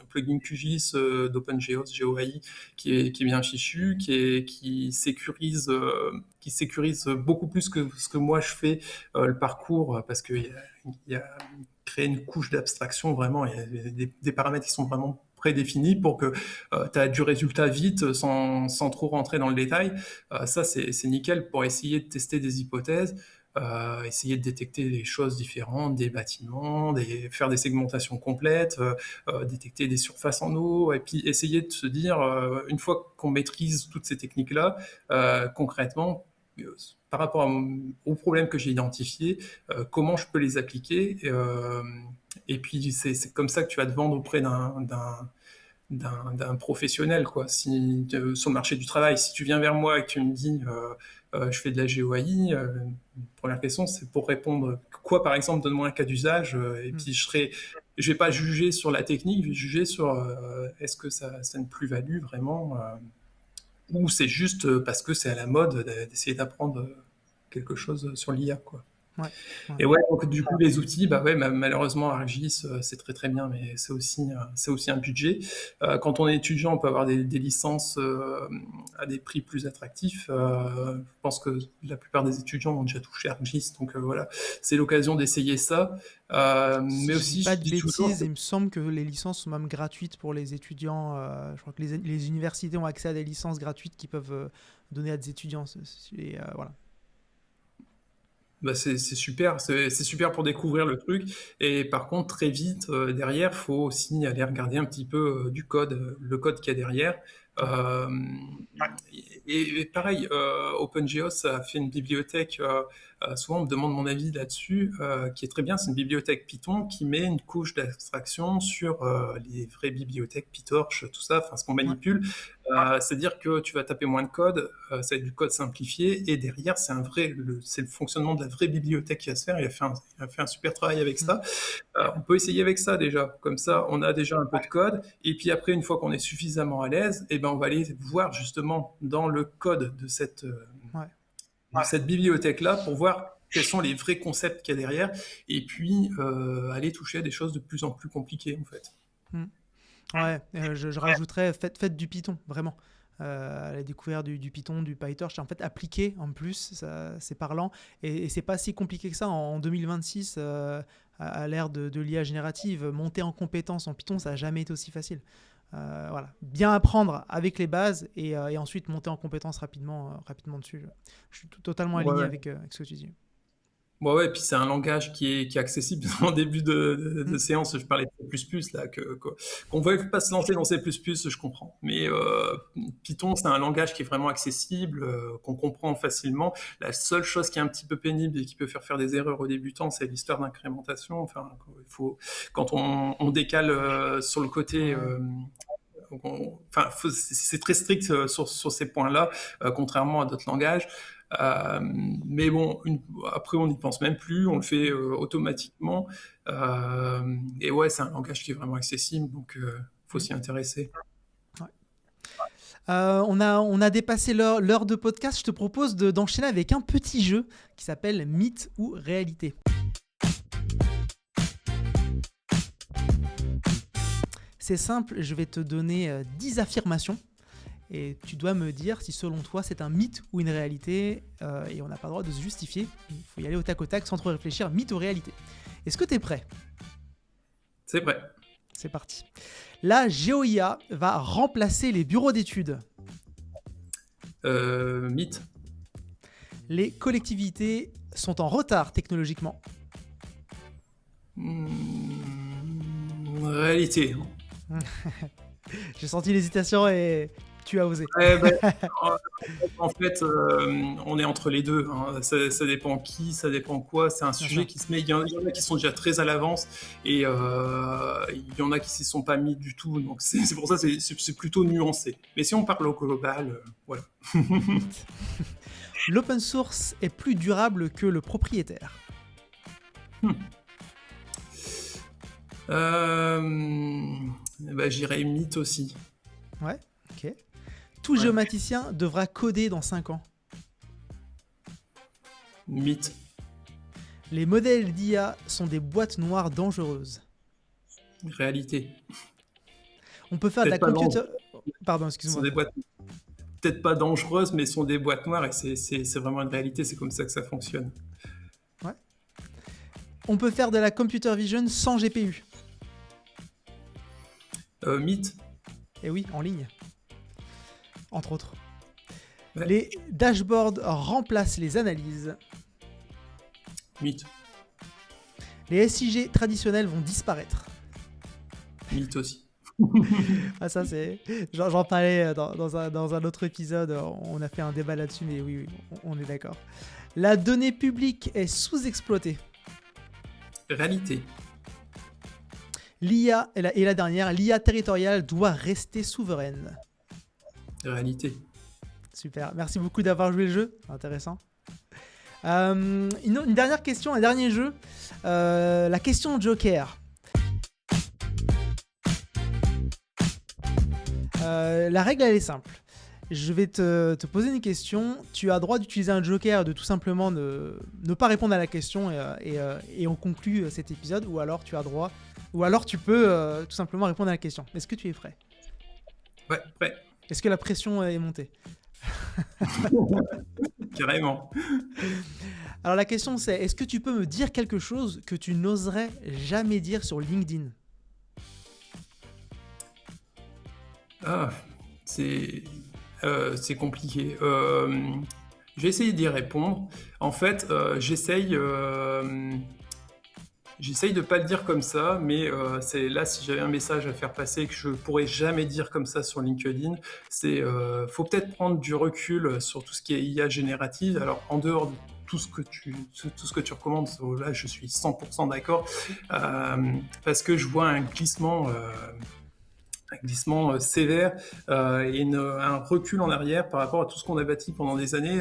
plugin QGIS d'OpenGeos, GeoAI, qui est bien fichu, qui sécurise beaucoup plus que ce que moi je fais le parcours, parce qu'il y a créé une couche d'abstraction vraiment, il y a des paramètres qui sont vraiment prédéfinis pour que tu as du résultat vite sans trop rentrer dans le détail. Ça, c'est nickel pour essayer de tester des hypothèses, essayer de détecter des choses différentes, des bâtiments, faire des segmentations complètes, détecter des surfaces en eau, et puis essayer de se dire, une fois qu'on maîtrise toutes ces techniques-là, concrètement, par rapport aux problèmes que j'ai identifiés, comment je peux les appliquer. Et puis c'est comme ça que tu vas te vendre auprès d'un professionnel, quoi. Sur le marché du travail, si tu viens vers moi et que tu me dis je fais de la GeoAI, première question, c'est pour répondre quoi, par exemple, donne-moi un cas d'usage, et puis je vais pas juger sur la technique, je vais juger sur est-ce que ça a une plus-value vraiment, ou c'est juste parce que c'est à la mode d'essayer d'apprendre quelque chose sur l'IA, quoi.
Ouais, ouais.
Et ouais, donc du coup, les outils, bah ouais, malheureusement, ArcGIS, c'est très très bien, mais c'est aussi un budget. Quand on est étudiant, on peut avoir des licences à des prix plus attractifs. Je pense que la plupart des étudiants ont déjà touché ArcGIS, donc voilà, c'est l'occasion d'essayer ça.
Si
Mais
je
aussi,
dis pas
je
de
dis toujours,
bêtises, il me semble que les licences sont même gratuites pour les étudiants. Je crois que les universités ont accès à des licences gratuites qui peuvent donner à des étudiants. Et, voilà.
bah c'est super, c'est super pour découvrir le truc. Et par contre, très vite, derrière, faut aussi aller regarder un petit peu du code, le code qu'il y a derrière.
Ouais.
Euh, et pareil, OpenGeos a fait une bibliothèque, souvent on me demande mon avis là-dessus, qui est très bien. C'est une bibliothèque Python qui met une couche d'abstraction sur les vraies bibliothèques PyTorch, tout ça, enfin ce qu'on
Ouais.
manipule. C'est-à-dire que tu vas taper moins de code, ça va être du code simplifié, et derrière, c'est le fonctionnement de la vraie bibliothèque qui va se faire. Il a fait un super travail avec
Mm.
ça. On peut essayer avec ça déjà. Comme ça, on a déjà un peu de code. Et puis après, une fois qu'on est suffisamment à l'aise, eh ben, on va aller voir justement dans le code de
Ouais.
cette bibliothèque-là pour voir quels sont les vrais concepts qu'il y a derrière. Et puis, aller toucher à des choses de plus en plus compliquées, en fait.
Mm. Ouais, je rajouterais, faites du Python, vraiment. La découverte du Python, du PyTorch, en fait appliqué en plus, c'est parlant. Et c'est pas si compliqué que ça. En 2026, à l'ère de l'IA générative, monter en compétences en Python, ça n'a jamais été aussi facile. Voilà. Bien apprendre avec les bases et ensuite monter en compétences rapidement dessus. Je suis totalement
Ouais,
aligné
ouais.
avec ce que tu dis.
Ouais, et puis c'est un langage qui est accessible. En début de
Mm.
séance, je parlais de C++, là, qu'on ne veut pas se lancer dans C++, je comprends. Mais Python, c'est un langage qui est vraiment accessible, qu'on comprend facilement. La seule chose qui est un petit peu pénible et qui peut faire des erreurs aux débutants, c'est l'histoire d'incrémentation. Enfin, quand on décale sur le côté...
Ouais.
C'est très strict sur ces points-là, contrairement à d'autres langages. Euh, mais bon, après, on n'y pense même plus, on le fait automatiquement. Et ouais, c'est un langage qui est vraiment accessible, donc faut
Mm.
s'y intéresser.
Ouais. On a dépassé l'heure de podcast. Je te propose d'enchaîner avec un petit jeu qui s'appelle Mythe ou Réalité. C'est simple, je vais te donner 10 affirmations et tu dois me dire si selon toi c'est un mythe ou une réalité, et on n'a pas le droit de se justifier. Il faut y aller au tac sans trop réfléchir, mythe ou réalité. Est-ce que tu es prêt ?
C'est vrai.
C'est parti. La GeoIA va remplacer les bureaux d'études.
Mythe.
Les collectivités sont en retard technologiquement.
Réalité.
J'ai senti l'hésitation et tu as osé.
En fait, on est entre les deux, hein. Ça dépend qui, ça dépend quoi. C'est un sujet
sûr.
qui se met. Il y en a qui sont déjà très à l'avance, et il y en a qui s'y sont pas mis du tout. Donc c'est pour ça c'est plutôt nuancé. Mais si on parle au global, voilà.
L'open source est plus durable que le propriétaire.
J'irais mythe aussi.
Ouais, ok. Tout
Ouais.
géomaticien devra coder dans 5 ans.
Mythe.
Les modèles d'IA sont des boîtes noires dangereuses.
Réalité.
On peut faire de la
Peut-être pas
computer... Pardon,
Ce sont
excuse-moi.
des boîtes peut-être pas dangereuses, mais sont des boîtes noires et c'est vraiment une réalité. C'est comme ça que ça fonctionne.
On peut faire de la computer vision sans GPU.
Mythe.
Et oui, en ligne. Entre autres.
Ouais.
Les dashboards remplacent les analyses.
Mythe.
Les SIG traditionnels vont disparaître.
Mythe aussi.
Ah ça c'est... J'en parlais dans un autre épisode, on a fait un débat là-dessus, mais oui, on est d'accord. La donnée publique est sous-exploitée.
Réalité.
L'IA, et la dernière, l'IA territoriale doit rester souveraine.
Réalité.
Super, merci beaucoup d'avoir joué le jeu, intéressant. Une dernière question, un dernier jeu, la question Joker. La règle elle est simple. Je vais te poser une question. Tu as droit d'utiliser un joker, de tout simplement ne pas répondre à la question et on conclut cet épisode. Ou alors tu peux tout simplement répondre à la question. Est-ce que tu es prêt?
Ouais, prêt.
Est-ce que la pression est montée?
Carrément.
Alors la question c'est, est-ce que tu peux me dire quelque chose que tu n'oserais jamais dire sur LinkedIn?
Ah, c'est compliqué. Je vais essayer d'y répondre. En fait, j'essaye de pas le dire comme ça, mais c'est là, si j'avais un message à faire passer que je pourrais jamais dire comme ça sur LinkedIn, c'est faut peut-être prendre du recul sur tout ce qui est IA générative. Alors, en dehors de tout ce que tu recommandes, là, je suis 100% d'accord, parce que je vois un glissement sévère et un recul en arrière par rapport à tout ce qu'on a bâti pendant des années.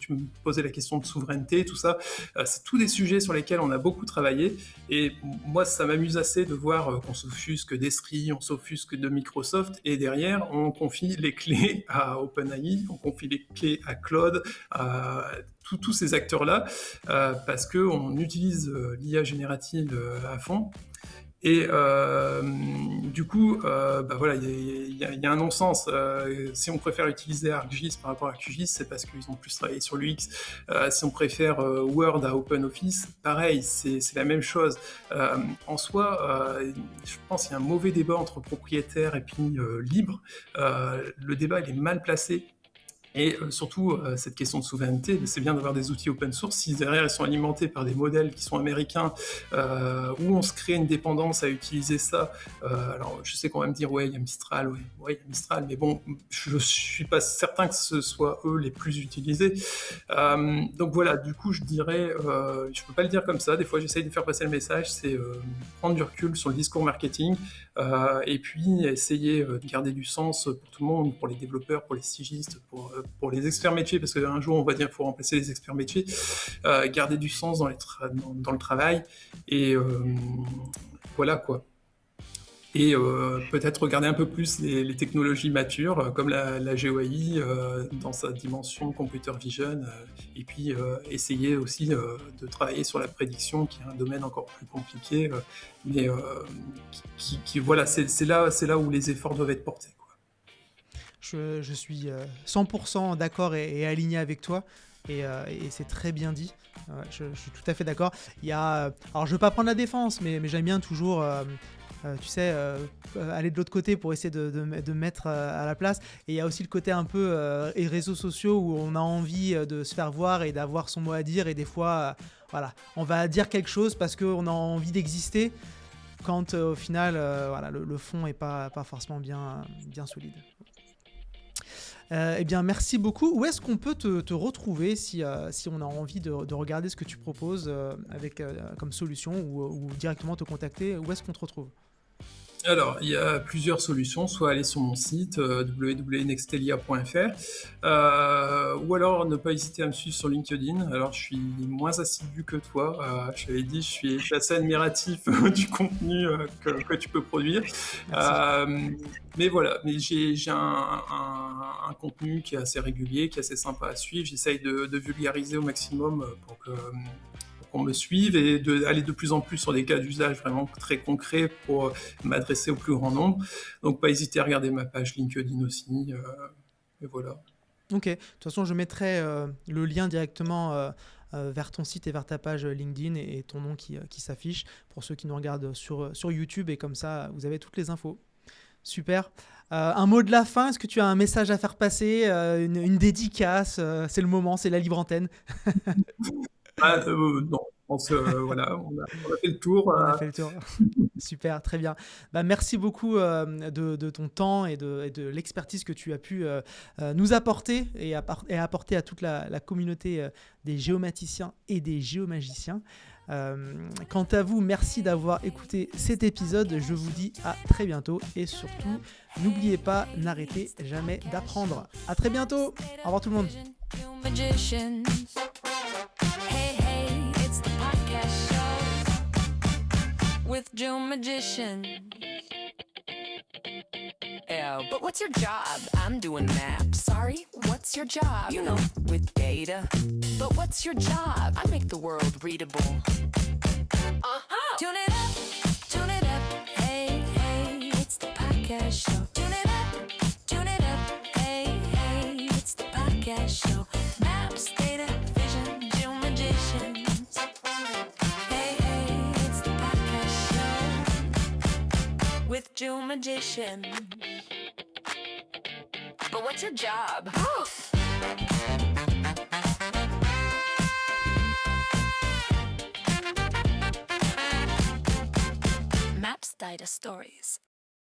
Tu me posais la question de souveraineté, tout ça. C'est tous des sujets sur lesquels on a beaucoup travaillé. Et moi, ça m'amuse assez de voir qu'on s'offusque d'Esri, on s'offusque de Microsoft, et derrière, on confie les clés à OpenAI, on confie les clés à Claude, à tous ces acteurs-là, parce qu'on utilise l'IA générative à fond. Et du coup, voilà, il y a un non-sens. Si on préfère utiliser ArcGIS par rapport à QGIS, c'est parce qu'ils ont plus travaillé sur l'UX. Si on préfère Word à OpenOffice, pareil, c'est la même chose. En soi, je pense qu'il y a un mauvais débat entre propriétaires et puis libre. Le débat, il est mal placé. Et surtout, cette question de souveraineté, c'est bien d'avoir des outils open source. Si derrière, ils sont alimentés par des modèles qui sont américains, où on se crée une dépendance à utiliser ça. Alors, je sais qu'on va me dire, ouais, il y a Mistral, ouais, il y a Mistral, mais bon, je suis pas certain que ce soit eux les plus utilisés. Donc voilà, du coup, je dirais, je peux pas le dire comme ça. Des fois, j'essaye de faire passer le message, c'est prendre du recul sur le discours marketing, et puis essayer de garder du sens pour tout le monde, pour les développeurs, pour les sigistes, pour les experts métiers, parce qu'un jour on va dire qu'il faut remplacer les experts métiers, garder du sens dans le travail, et voilà quoi. Et peut-être regarder un peu plus les technologies matures, comme la GeoAI dans sa dimension computer vision, et puis essayer aussi de travailler sur la prédiction, qui est un domaine encore plus compliqué, mais voilà, c'est là où les efforts doivent être portés, quoi.
Je suis 100% d'accord et aligné avec toi, et c'est très bien dit. Je suis tout à fait d'accord. Alors je ne veux pas prendre la défense, mais j'aime bien toujours tu sais, aller de l'autre côté pour essayer de mettre à la place. Et il y a aussi le côté un peu et réseaux sociaux où on a envie de se faire voir et d'avoir son mot à dire, et des fois voilà, on va dire quelque chose parce qu'on a envie d'exister, quand au final voilà, le fond n'est pas forcément bien solide. Eh bien, merci beaucoup. Où est-ce qu'on peut te retrouver si on a envie de regarder ce que tu proposes avec comme solution, ou directement te contacter? Où est-ce qu'on te retrouve?
Alors, il y a plusieurs solutions, soit aller sur mon site www.nextelia.fr ou alors ne pas hésiter à me suivre sur LinkedIn. Alors, je suis moins assidu que toi. Je t'avais dit, je suis assez admiratif du contenu que tu peux produire. Mais voilà, mais j'ai un contenu qui est assez régulier, qui est assez sympa à suivre. J'essaye de vulgariser au maximum pour qu'on me suive et d'aller de plus en plus sur des cas d'usage vraiment très concrets pour m'adresser au plus grand nombre. Donc, pas hésiter à regarder ma page LinkedIn aussi. Et voilà.
Ok, de toute façon, je mettrai le lien directement vers ton site et vers ta page LinkedIn et ton nom qui s'affiche pour ceux qui nous regardent sur YouTube. Et comme ça, vous avez toutes les infos. Super. Un mot de la fin, est-ce que tu as un message à faire passer, une dédicace c'est le moment, c'est la libre antenne.
Non, je pense voilà, on a fait le tour.
On a fait le tour. Super, très bien. Bah, merci beaucoup de ton temps et de l'expertise que tu as pu nous apporter et apporter à toute la communauté des géomaticiens et des géomagiciens. Quant à vous, merci d'avoir écouté cet épisode. Je vous dis à très bientôt et surtout, n'oubliez pas, n'arrêtez jamais d'apprendre. À très bientôt. Au revoir tout le monde.
Magicians. Hey, hey, it's the podcast show with Joe Magician.
Oh, but what's your job? I'm doing maps. Sorry, what's your job? You know, with data. But what's your job? I make the world readable.
Tune it up, hey, hey, it's the podcast show. Tune it up, hey, hey, it's the podcast show. Maps, data, vision, Joe Magicians. Hey, hey, it's the podcast show with Joe Magician.
But what's your job?
Maps, data, stories.